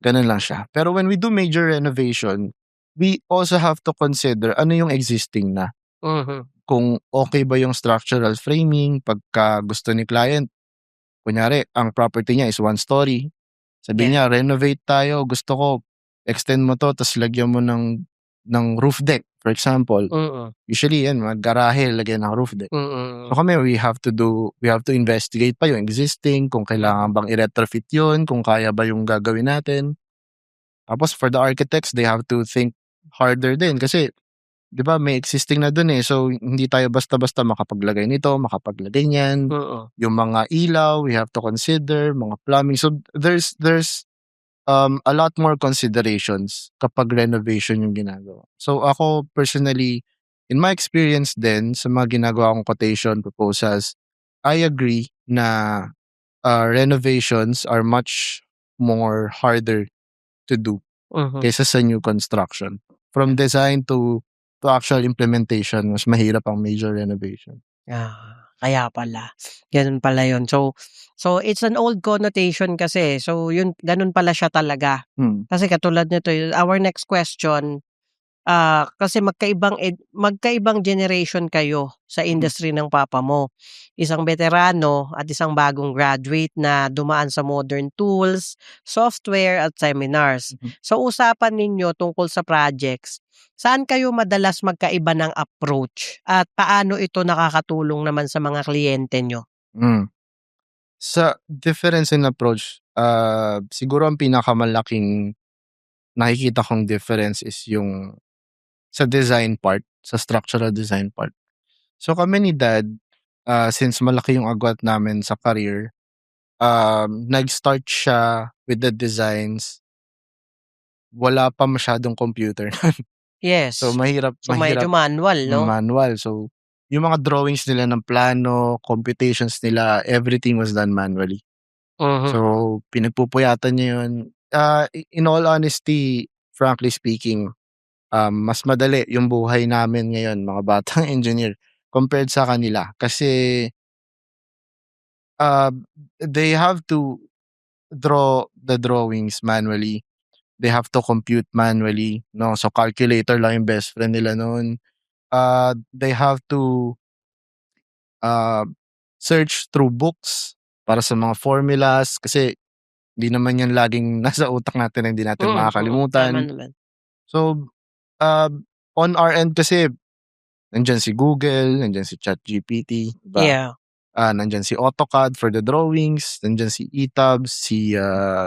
Speaker 1: Ganun lang siya. Pero when we do major renovation, we also have to consider ano yung existing na.
Speaker 2: Mhm.
Speaker 1: Kung okay ba yung structural framing, pagka gusto ni client, kunyari, ang property niya is 1 story. Sabi
Speaker 2: Yeah.
Speaker 1: niya, renovate tayo, gusto ko, extend mo to, tas lagyan mo ng roof deck, for example.
Speaker 2: Mm.
Speaker 1: Usually yan, garahe, lagyan ng roof deck.
Speaker 2: Mm.
Speaker 1: So kami, we have to investigate pa yung existing, kung kailangan bang i-retrofit yun, kung kaya ba yung gagawin natin. Tapos for the architects, they have to think harder din kasi 'di ba may existing na dun so hindi tayo basta-basta makapaglagay nito, makapaglagay niyan.
Speaker 2: Mm.
Speaker 1: Yung mga ilaw, we have to consider, mga plumbing. So there's a lot more considerations kapag renovation yung ginagawa. So ako personally, in my experience din sa mga ginagawa kong quotation proposals, I agree na renovations are much more harder to do
Speaker 2: Mhm.
Speaker 1: kaysa sa new construction. From design to actual implementation, mas mahirap ang major renovation.
Speaker 2: Kaya pala. Ganun pala yun. So it's an old connotation kasi. So yun, ganun pala siya talaga. Kasi katulad nito, our next question, kasi magkaibang generation kayo sa industry ng papa mo. Isang veterano at isang bagong graduate na dumaan sa modern tools, software at seminars. So usapan ninyo tungkol sa projects, saan kayo madalas magkaiba ng approach at paano ito nakakatulong naman sa mga kliyente nyo?
Speaker 1: Sa difference in approach, siguro ang pinakamalaking nakikita kong difference is yung sa design part, sa structural design part. So kami ni Dad, since malaki yung agwat namin sa career, nag-start siya with the designs, wala pa masyadong computer.
Speaker 2: Yes.
Speaker 1: So mahirap
Speaker 2: So medyo manual, no?
Speaker 1: manual. So yung mga drawings nila ng plano, computations nila, everything was done manually.
Speaker 2: Mhm.
Speaker 1: So pinagpupuyatan niya yun. In all honesty, frankly speaking, mas madali yung buhay namin ngayon, mga batang engineer, compared sa kanila. Kasi they have to draw the drawings manually. They have to compute manually, no? So calculator lang yung best friend nila noon. They have to search through books para sa mga formulas kasi hindi naman yan laging nasa utak natin na hindi natin
Speaker 2: Tama
Speaker 1: makakalimutan.
Speaker 2: naman.
Speaker 1: So, on our end kasi, nandyan si Google, nandyan si ChatGPT, diba?
Speaker 2: Yeah.
Speaker 1: Nandyan si AutoCAD for the drawings, nandyan si ETABS, si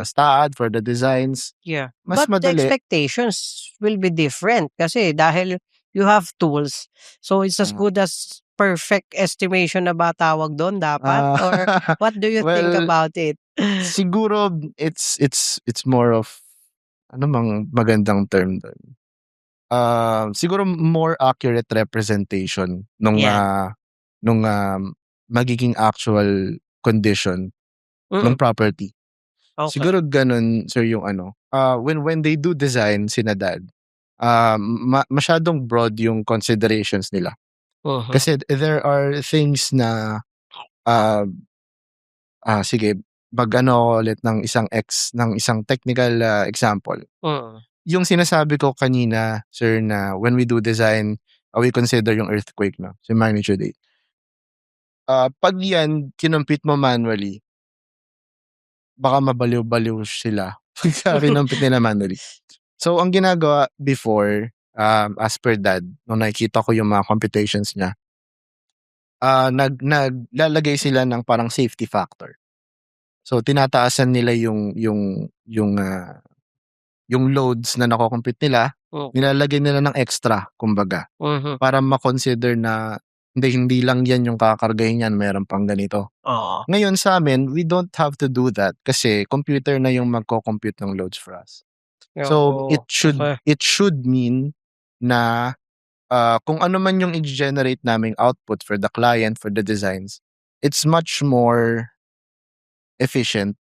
Speaker 1: STAAD for the designs.
Speaker 2: Yeah.
Speaker 1: Mas
Speaker 2: But the
Speaker 1: madali.
Speaker 2: expectations will be different kasi dahil you have tools. So it's as good as perfect estimation na ba tawag doon dapat? Or what do you think
Speaker 1: Well,
Speaker 2: about it?
Speaker 1: siguro it's more of ano mang magandang term doon. Siguro more accurate representation nung
Speaker 2: Yan.
Speaker 1: magiging actual condition ng property.
Speaker 2: Okay.
Speaker 1: Siguro ganun sir yung when they do design sina Dad, masyadong broad yung considerations nila.
Speaker 2: Mhm.
Speaker 1: Kasi there are things na sige, mag-ano ako ulit ng isang technical example. Yung sinasabi ko kanina, sir, na when we do design, we consider yung earthquake, no? So magnitude 8. Pag yan, kinumpit mo manually, baka mabaliw-baliw sila pagka kinumpit nila manually. So, ang ginagawa before, as per Dad, nung nakikita ko yung mga computations niya, naglalagay sila ng parang safety factor. So, tinataasan nila yung loads na nakocompute nila, nilalagay nila ng extra, kumbaga, para ma-consider na hindi lang yan yung kakargahin yan, meron pang ganito. Ngayon sa amin, we don't have to do that kasi computer na yung magko-compute ng loads for us. So it should mean na kung ano man yung i-generate naming output for the client, for the designs, it's much more efficient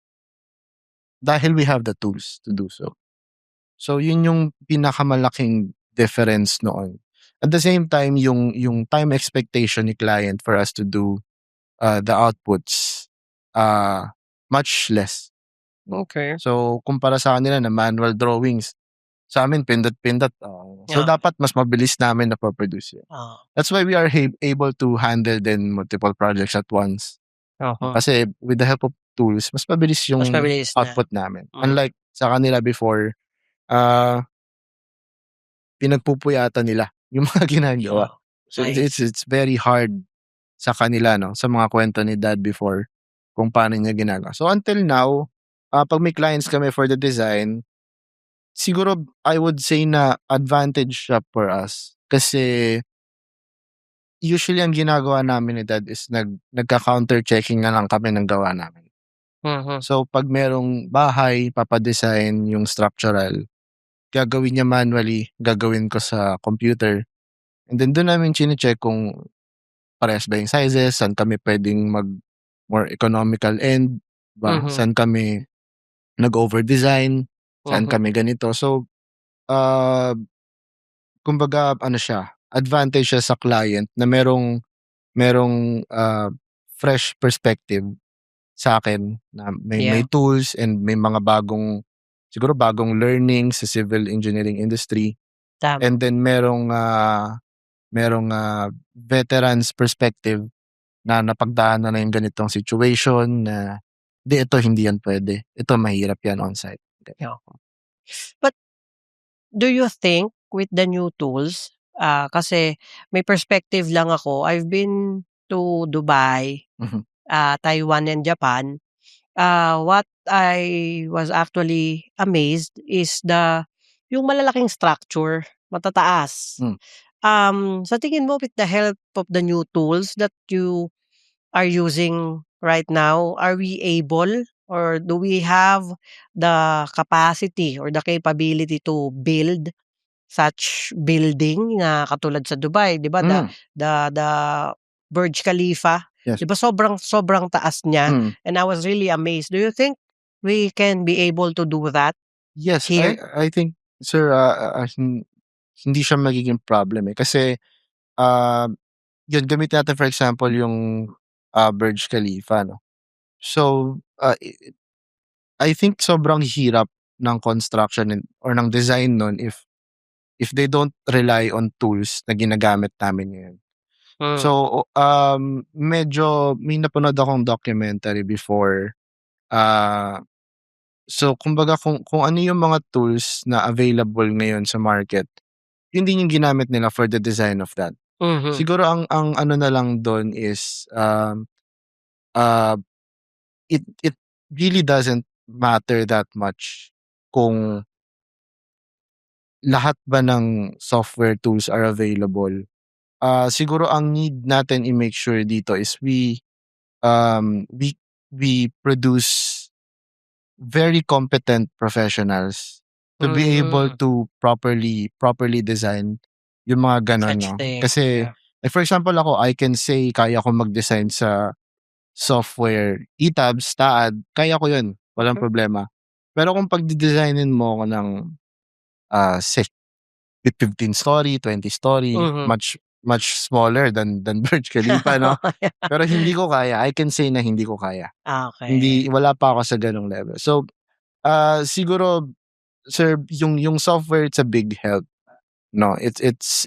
Speaker 1: dahil we have the tools to do so. So yun yung pinakamalaking difference noon. At the same time, yung time expectation ni client for us to do the outputs much less.
Speaker 2: Okay.
Speaker 1: So, kumpara sa kanila na manual drawings, sa amin pindot-pindot, So,
Speaker 2: Yeah.
Speaker 1: dapat mas mabilis namin napo-produce yun.
Speaker 2: Oo.
Speaker 1: That's why we are able to handle din multiple projects at once.
Speaker 2: Oo.
Speaker 1: Kasi with the help of tools, mas mabilis
Speaker 2: Mas
Speaker 1: yung
Speaker 2: mabilis na.
Speaker 1: output namin.
Speaker 2: Mm.
Speaker 1: Unlike sa kanila before, pinagpupuyatan nila yung mga ginagawa.
Speaker 2: Oh,
Speaker 1: So,
Speaker 2: nice.
Speaker 1: it's very hard sa kanila, no, sa mga kwento ni Dad before kung paano niya ginagawa. So, until now, 'pag may clients kami for the design, siguro I would say na advantage siya for us. Kasi usually ang ginagawa namin ni Dad is nagka-counter checking na lang kami ng gawa namin.
Speaker 2: Mhm.
Speaker 1: So, 'pag merong bahay, papa-design yung structural, gagawin niya manually, gagawin ko sa computer. And then dun namin chine-check kung parehas ba yung sizes, saan kami puwedeng more economical end, ba?
Speaker 2: Mhm.
Speaker 1: Saan kami nag-over-design, saan
Speaker 2: Mhm.
Speaker 1: kami ganito. So, ah, kumbaga ano siya, advantage siya sa client na merong fresh perspective sa'kin na may
Speaker 2: Yeah.
Speaker 1: tools and may mga siguro bagong learning sa civil engineering industry.
Speaker 2: Tama.
Speaker 1: And then merong veterans perspective na napagdaanan na yung ganitong situation na, hindi yan puwede. Ito mahirap yan on-site."
Speaker 2: Yeah. But do you think with the new tools, kasi may perspective lang ako, I've been to Dubai,
Speaker 1: Mhm.
Speaker 2: Taiwan, and Japan. What I was actually amazed is yung malalaking structure, matataas.
Speaker 1: Hmm.
Speaker 2: Sa tingin mo with the help of the new tools that you are using right now, are we able or do we have the capacity or the capability to build such building na katulad sa Dubai, 'di ba,
Speaker 1: Hmm.
Speaker 2: the Burj Khalifa,
Speaker 1: Yes.
Speaker 2: 'di ba sobrang sobrang taas niya,
Speaker 1: Mm.
Speaker 2: and I was really amazed. Do you think we can be able to do that
Speaker 1: Yes,
Speaker 2: here?
Speaker 1: I think, sir, hindi siya magiging problem, eh. Kasi, yun gamitin natin for example yung, Burj Khalifa, 'no. So, I think sobrang hirap ng construction or ng design nun if they don't rely on tools na ginagamit namin ngayon.
Speaker 2: Hmm.
Speaker 1: So, medyo may napanood akong documentary before, so kumbaga kung ano yung mga tools na available ngayon sa market, yun din yung ginamit nila for the design of that.
Speaker 2: Mhm.
Speaker 1: Siguro ang ano na lang dun is, uh, it really doesn't matter that much kung lahat ba ng software tools are available. Siguro ang need natin i-make sure dito is um, we we produce very competent professionals to be able
Speaker 2: Hmm.
Speaker 1: to properly design yung mga gano'n,
Speaker 2: Such
Speaker 1: 'no.
Speaker 2: thing,
Speaker 1: Kasi,
Speaker 2: yeah.
Speaker 1: like for example ako, I can say kaya ko mag-design sa software, ETABS, TAAD, kaya ko yun, walang
Speaker 2: Mhm.
Speaker 1: problema. Pero kung pagde-designin mo ako ng, say, with 15 story, 20 story,
Speaker 2: Mhm.
Speaker 1: much much smaller than Burj Khalifa, 'no. Pero hindi ko kaya, I can say na hindi ko kaya.
Speaker 2: Okay.
Speaker 1: Wala pa ako sa gano'ng level. So, siguro, sir, yung software, it's a big help, no. It's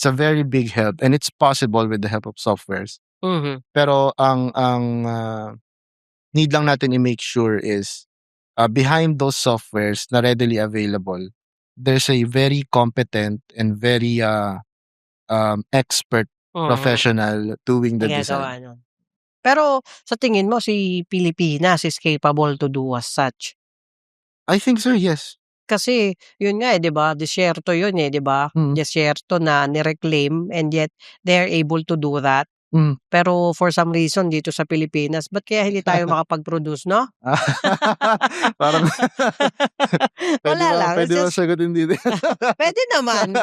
Speaker 1: a very big help and it's possible with the help of softwares.
Speaker 2: Mhm.
Speaker 1: Pero ang need lang natin i-make sure is, behind those softwares na readily available, there's a very competent and very, expert
Speaker 2: Mhm.
Speaker 1: professional doing the
Speaker 2: Nagagawa
Speaker 1: design.
Speaker 2: nun. Pero sa tingin mo si Pilipinas is capable to do as such?
Speaker 1: I think, sir, yes.
Speaker 2: Kasi yun nga, eh, 'di ba, disyerto yun, eh, 'di ba?
Speaker 1: Mm,
Speaker 2: Disyerto na ni-reclaim and yet they're able to do that.
Speaker 1: mm.
Speaker 2: Pero for some reason dito sa Pilipinas, ba't kaya hindi tayo makapag-produce, 'no?
Speaker 1: Parang
Speaker 2: Wala lang, it's
Speaker 1: puwede ba
Speaker 2: just
Speaker 1: sagutin dito?
Speaker 2: puwede naman.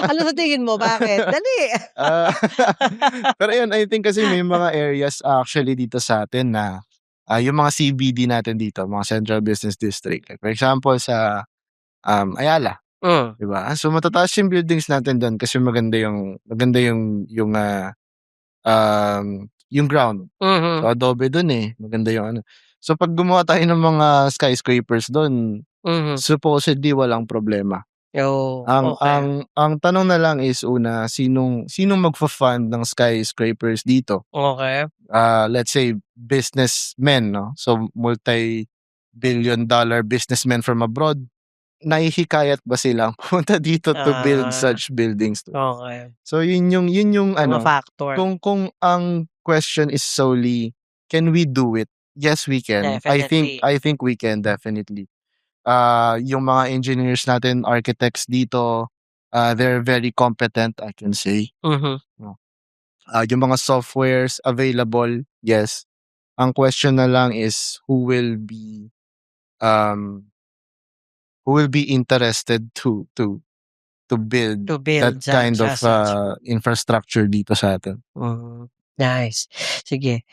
Speaker 2: Ano sa tingin mo, bakit? Dali.
Speaker 1: Ah, pero ayun, I think kasi may mga areas actually dito sa'tin na, yung mga CBD natin dito, mga Central Business District, like for example sa, Ayala,
Speaker 2: Hmm.
Speaker 1: 'di ba? So matataas yung buildings natin dun kasi maganda yung ground.
Speaker 2: Mhm.
Speaker 1: So adobe dun, eh, maganda yung ano. So, 'pag gumawa tayo ng mga skyscrapers dun,
Speaker 2: Mhm.
Speaker 1: supposedly walang problema.
Speaker 2: Oh,
Speaker 1: Ang
Speaker 2: okey.
Speaker 1: ang tanong na lang is una, sinong magfa-fund ng skyscrapers dito?
Speaker 2: Okey.
Speaker 1: Let's say businessmen, 'no? So, multi-billion dollar businessmen from abroad, nahihikayat ba silang pumunta dito to build
Speaker 2: Ah,
Speaker 1: such buildings to?
Speaker 2: okey.
Speaker 1: So, yun yung
Speaker 2: Mga
Speaker 1: ano,
Speaker 2: factor.
Speaker 1: kung ang question is solely, can we do it? Yes, we can. I think
Speaker 2: Definitely.
Speaker 1: I think we can definitely. Yung mga engineers natin, architects dito, they're very competent, I can say.
Speaker 2: Mhm.
Speaker 1: No? Yung mga softwares available, yes. Ang question na lang is um who will be interested to build
Speaker 2: To
Speaker 1: that
Speaker 2: build
Speaker 1: kind
Speaker 2: such
Speaker 1: of
Speaker 2: as such.
Speaker 1: infrastructure dito sa atin.
Speaker 2: Nice. Sige,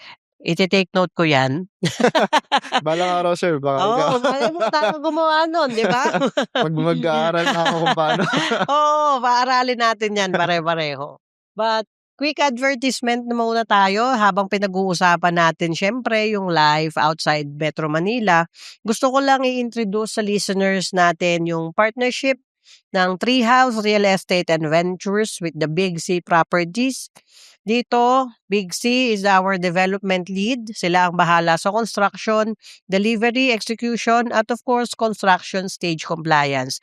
Speaker 2: ite-take note ko 'yan.
Speaker 1: Balang araw, sir, baka ikaw.
Speaker 2: Oo, malay mo tayo gumawa nun, 'di ba?
Speaker 1: Mag-aaral na ako kung paano.
Speaker 2: Oo, paaralin natin 'yan pare-pareho. But quick advertisement na muna tayo habang pinag-uusapan natin siyempre yung life outside Metro Manila. Gusto ko lang i-introduce sa listeners natin yung partnership ng Treehouse Real Estate and Ventures with the Big C Properties. Dito, Big C is our development lead. Sila ang bahala sa construction, delivery, execution, at of course, construction stage compliance.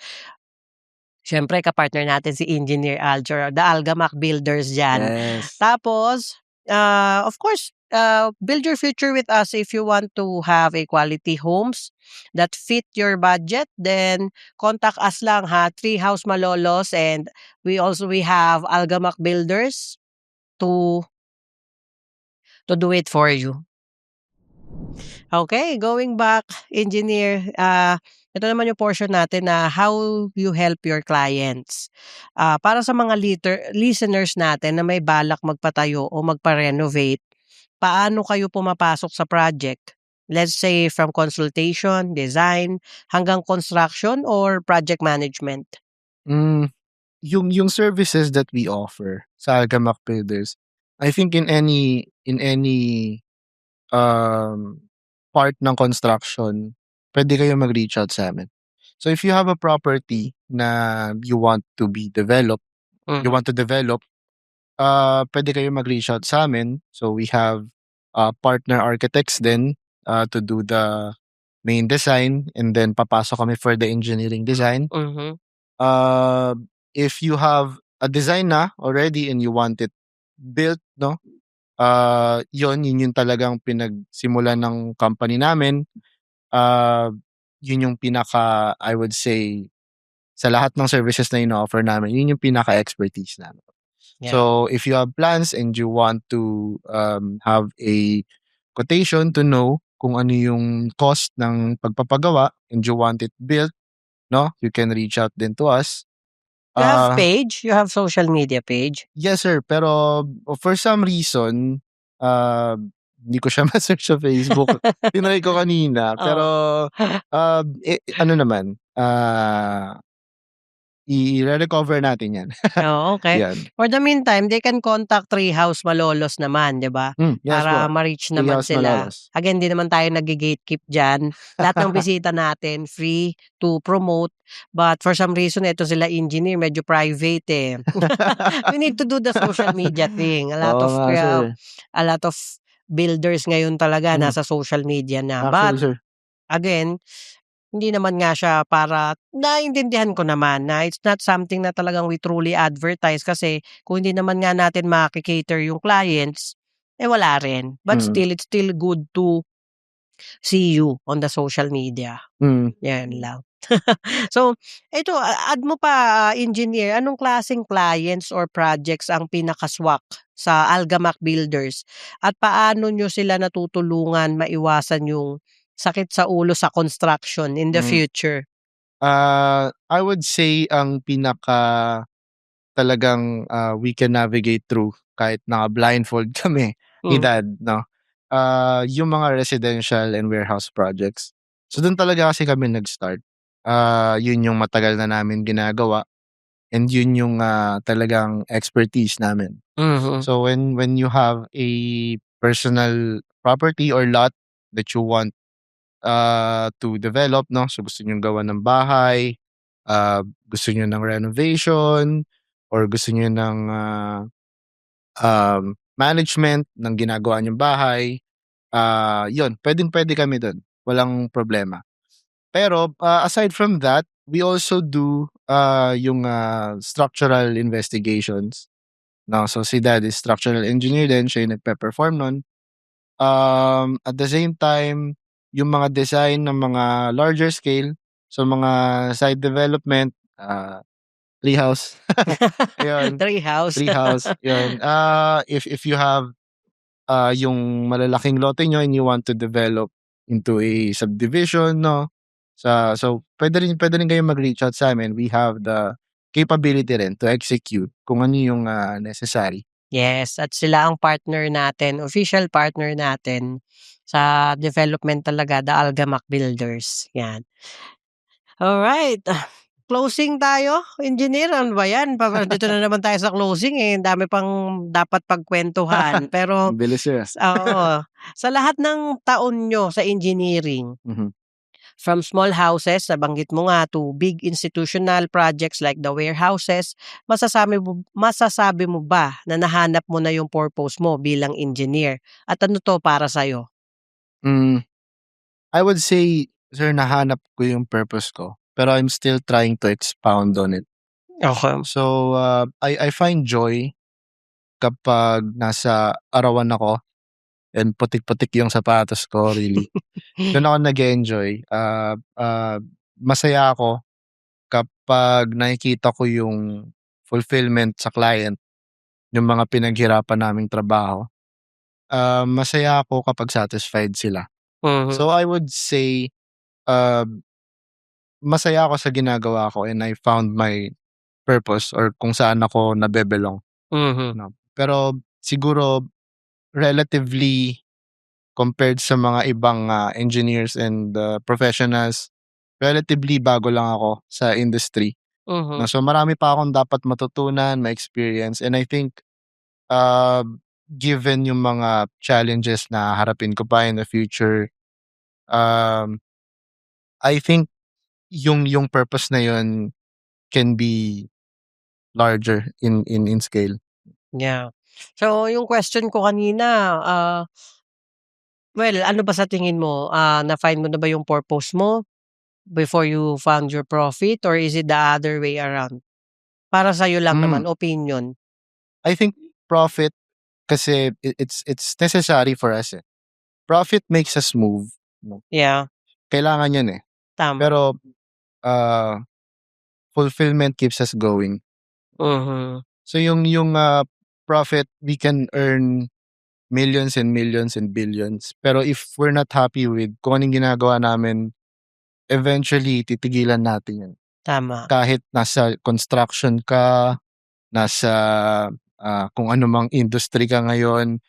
Speaker 2: Siyempre kapartner natin si Engineer Alger, the Algamac Builders diyan.
Speaker 1: Yes.
Speaker 2: Tapos, of course, build your future with us if you want to have a quality homes that fit your budget, then contact us lang ha, Treehouse Malolos, and we have Algamac Builders to do it for you. Okay, going back, engineer, ito naman yung portion natin na how you help your clients. Para sa mga listeners natin na may balak magpatayo o magpa-renovate, paano kayo pumapasok sa project? Let's say from consultation, design, hanggang construction or project management.
Speaker 1: Hmm, yung services that we offer sa Algamac Builders, I think in any part ng construction, puwede kayong mag-reach out sa'min. So, if you have a property na you
Speaker 2: Mhm,
Speaker 1: want to develop, puwede kayong mag-reach out sa'min. So, we have, partner architects din, to do the main design, and then papasok kami for the engineering design.
Speaker 2: mhm,
Speaker 1: Uh, if you have a design na already and you want it built, 'no, yun yung talagang pinagsimulan ng company namin. Ah, yun yung pinaka, I would say, sa lahat ng services na ino-offer namin, yun yung pinaka-expertise namin.
Speaker 2: yeah.
Speaker 1: So, if you have plans and you want to, have a quotation to know kung ano yung cost ng pagpapagawa and you want it built, 'no, you can reach out din to us.
Speaker 2: You have
Speaker 1: Ah,
Speaker 2: page? You have social media page?
Speaker 1: yes, sir, pero for some reason, hindi ko siya ma-search sa Facebook. Tinry ko kanina pero,
Speaker 2: Oo.
Speaker 1: ano naman, ire-recover natin 'yan.
Speaker 2: Oh, okay.
Speaker 1: 'Yan.
Speaker 2: For the meantime, they can contact Treehouse Malolos naman, 'di ba?
Speaker 1: Yes
Speaker 2: Para
Speaker 1: po,
Speaker 2: ma-reach naman
Speaker 1: Trias
Speaker 2: sila.
Speaker 1: Malolos.
Speaker 2: Again, 'di naman tayo nagge-gatekeep diyan. Lahat ng bisita natin free to promote, but for some reason ito sila engineer medyo private, eh. We need to do the social media thing.
Speaker 1: Oo nga, sir.
Speaker 2: A lot of builders ngayon talaga
Speaker 1: Hmm,
Speaker 2: nasa social media na. But
Speaker 1: actually, sir.
Speaker 2: again, hindi naman nga siya para naintindihan ko naman na it's not something na talagang we truly advertise kasi kung hindi naman nga natin maki-cater yung clients, eh, wala rin. But
Speaker 1: Mm,
Speaker 2: still, it's still good to see you on the social media.
Speaker 1: mm.
Speaker 2: Yan lang. So, ito add mo pa, engineer, anong klaseng clients or projects ang pinakaswak sa Algamac Builders at paano niyo sila natutulungan maiwasan yung sakit sa ulo sa construction in the
Speaker 1: Hmm.
Speaker 2: future?
Speaker 1: I would say ang pinaka talagang, we can navigate through kahit naka-blindfold kami ni
Speaker 2: Hmm,
Speaker 1: dad, 'no, yung mga residential and warehouse projects. So, dun talaga kasi kami nag-start. Yun yung matagal na namin ginagawa and yun yung, talagang expertise namin.
Speaker 2: mhm,
Speaker 1: So, when you have a personal property or lot that you want to develop 'no. So, gusto niyong gawan ng bahay, gusto niyo ng renovation or gusto niyo ng, management ng ginagawa niyong bahay, 'yun puwedeng-puwede kami dun, walang problema. Pero, aside from that, we also do, yung, structural investigations 'no. So, si dad is structural engineer din, siya yung nagpe-perform nun. At the same time, yung mga design ng mga larger scale, so mga site development, treehouse, ayun,
Speaker 2: Treehouse.
Speaker 1: treehouse, yun. If you have, yung malalaking lote niyo and you want to develop into a subdivision 'no, so puwede rin kayong mag-reach out sa'min. We have the capability rin to execute kung ano yung, necessary.
Speaker 2: Yes, at sila ang partner natin, official partner natin sa development talaga, the Algamac Builders, 'yan. Alright, closing tayo, engineer, ano ba 'yan? Dito na naman tayo sa closing, eh, ang dami pang dapat pagkuwentuhan. Pero
Speaker 1: Ang bilis,
Speaker 2: oo, sa lahat ng taon niyo sa engineering,
Speaker 1: Mhm.
Speaker 2: from small houses, nabanggit mo nga, to big institutional projects like the warehouses, masasabi mo ba na nahanap mo na yung purpose mo bilang engineer? At ano 'to para sa'yo?
Speaker 1: Hmm, I would say, sir, nahanap ko yung purpose ko, pero I'm still trying to expound on it.
Speaker 2: Okay.
Speaker 1: So, I find joy kapag nasa arawan ako and putik-putik yung sapatos ko, really. Dun ako nag-e-enjoy. Masaya ako kapag nakikita ko yung fulfillment sa client, yung mga pinaghirapan naming trabaho. Masaya ako kapag satisfied sila.
Speaker 2: Mhm,
Speaker 1: So, I would say, uh, masaya ako sa ginagawa ko and I found my purpose or kung saan ako nabebelong,
Speaker 2: mhm,
Speaker 1: 'no. Pero siguro relatively compared sa mga ibang, engineers and, professionals, relatively bago lang ako sa industry,
Speaker 2: mhm.
Speaker 1: 'no. So, marami pa akong dapat matutunan, ma-experience and I think, uh, given yung mga challenges na haharapin ko pa in the future, um, I think yung purpose na yun can be larger in scale.
Speaker 2: Yeah. So, yung question ko kanina, well, ano ba sa tingin mo, na-find mo na ba yung purpose mo before you found your profit or is it the other way around? Para sa'yo lang
Speaker 1: Hmm,
Speaker 2: naman, opinion.
Speaker 1: I think profit kasi it's necessary for us, eh. Profit makes us move, 'no,
Speaker 2: Yeah,
Speaker 1: kailangan yun, eh.
Speaker 2: tama.
Speaker 1: Pero, ah, fulfillment keeps us going.
Speaker 2: Mhm,
Speaker 1: So yung, profit, we can earn millions and millions and billions, pero if we're not happy with kung anong ginagawa namin, eventually titigilan natin yun.
Speaker 2: tama.
Speaker 1: Kahit nasa construction ka, nasa, kung ano mang industry ka ngayon,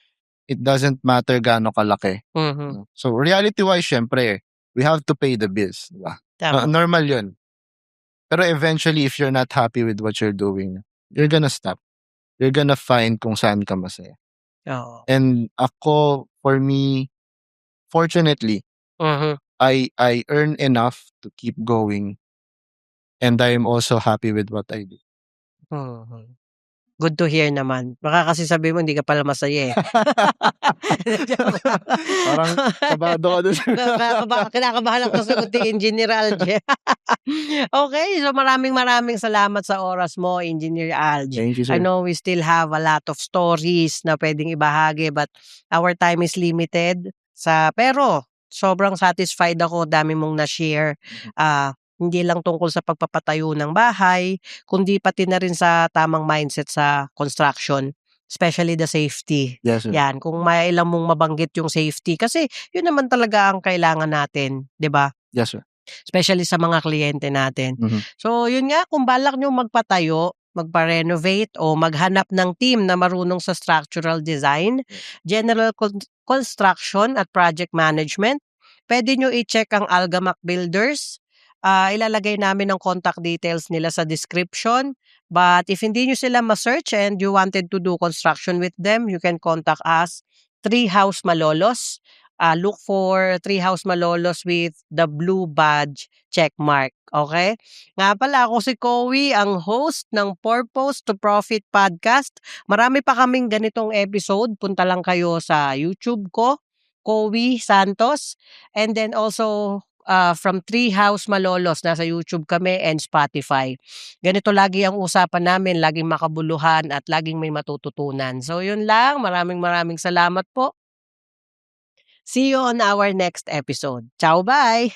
Speaker 1: it doesn't matter gaano kalaki,
Speaker 2: Mhm,
Speaker 1: 'no. So reality-wise siyempre, we have to pay the bills, 'di ba?
Speaker 2: tama.
Speaker 1: Normal yun. Pero eventually if you're not happy with what you're doing, you're gonna stop. You're gonna find kung saan ka masaya.
Speaker 2: Oo.
Speaker 1: And ako, for me, fortunately,
Speaker 2: Mhm,
Speaker 1: I earn enough to keep going and I'm also happy with what I do.
Speaker 2: mhm. Good to hear naman. Baka kasi sabihin mo hindi ka pala masaya, eh. Joke lang.
Speaker 1: Parang kabado ka dun.
Speaker 2: Kinakabahan ako sa sagot ni Engineer Alge. Okay, so maraming maraming salamat sa oras mo, Engineer Alge.
Speaker 1: Thank you,
Speaker 2: I
Speaker 1: sir.
Speaker 2: know we still have a lot of stories na puwedeng ibahagi but our time is limited pero sobrang satisfied ako, dami mong na-share.
Speaker 1: Mhm.
Speaker 2: Hindi lang tungkol sa pagpapatayo ng bahay, kundi pati na rin sa tamang mindset sa construction, especially the safety.
Speaker 1: Yes, sir.
Speaker 2: 'Yan, kung mailang mong mabanggit yung safety kasi yun naman talaga ang kailangan natin, 'di ba?
Speaker 1: Yes, sir.
Speaker 2: Especially sa mga kliyente natin.
Speaker 1: Mhm.
Speaker 2: So yun nga, kung balak niyong magpatayo, magpa-renovate o maghanap ng team na marunong sa structural design,
Speaker 1: Yes.
Speaker 2: general construction at project management, puwede niyo i-check ang Algamac Builders. Ilalagay namin ang contact details nila sa description. But if hindi niyo sila ma-search and you wanted to do construction with them, you can contact us, Treehouse Malolos. look for Treehouse Malolos with the blue badge check mark, okay? Nga pala ako si Kowi, ang host ng Purpose to Profit podcast. Marami pa kaming ganitong episode, punta lang kayo sa YouTube ko, Kowi Santos, and then also from Treehouse Malolos, nasa YouTube kami and Spotify. Ganito lagi ang usapan namin, laging makabuluhan at laging may matututunan. So yun lang, maraming salamat po. See you on our next episode. Ciao, bye!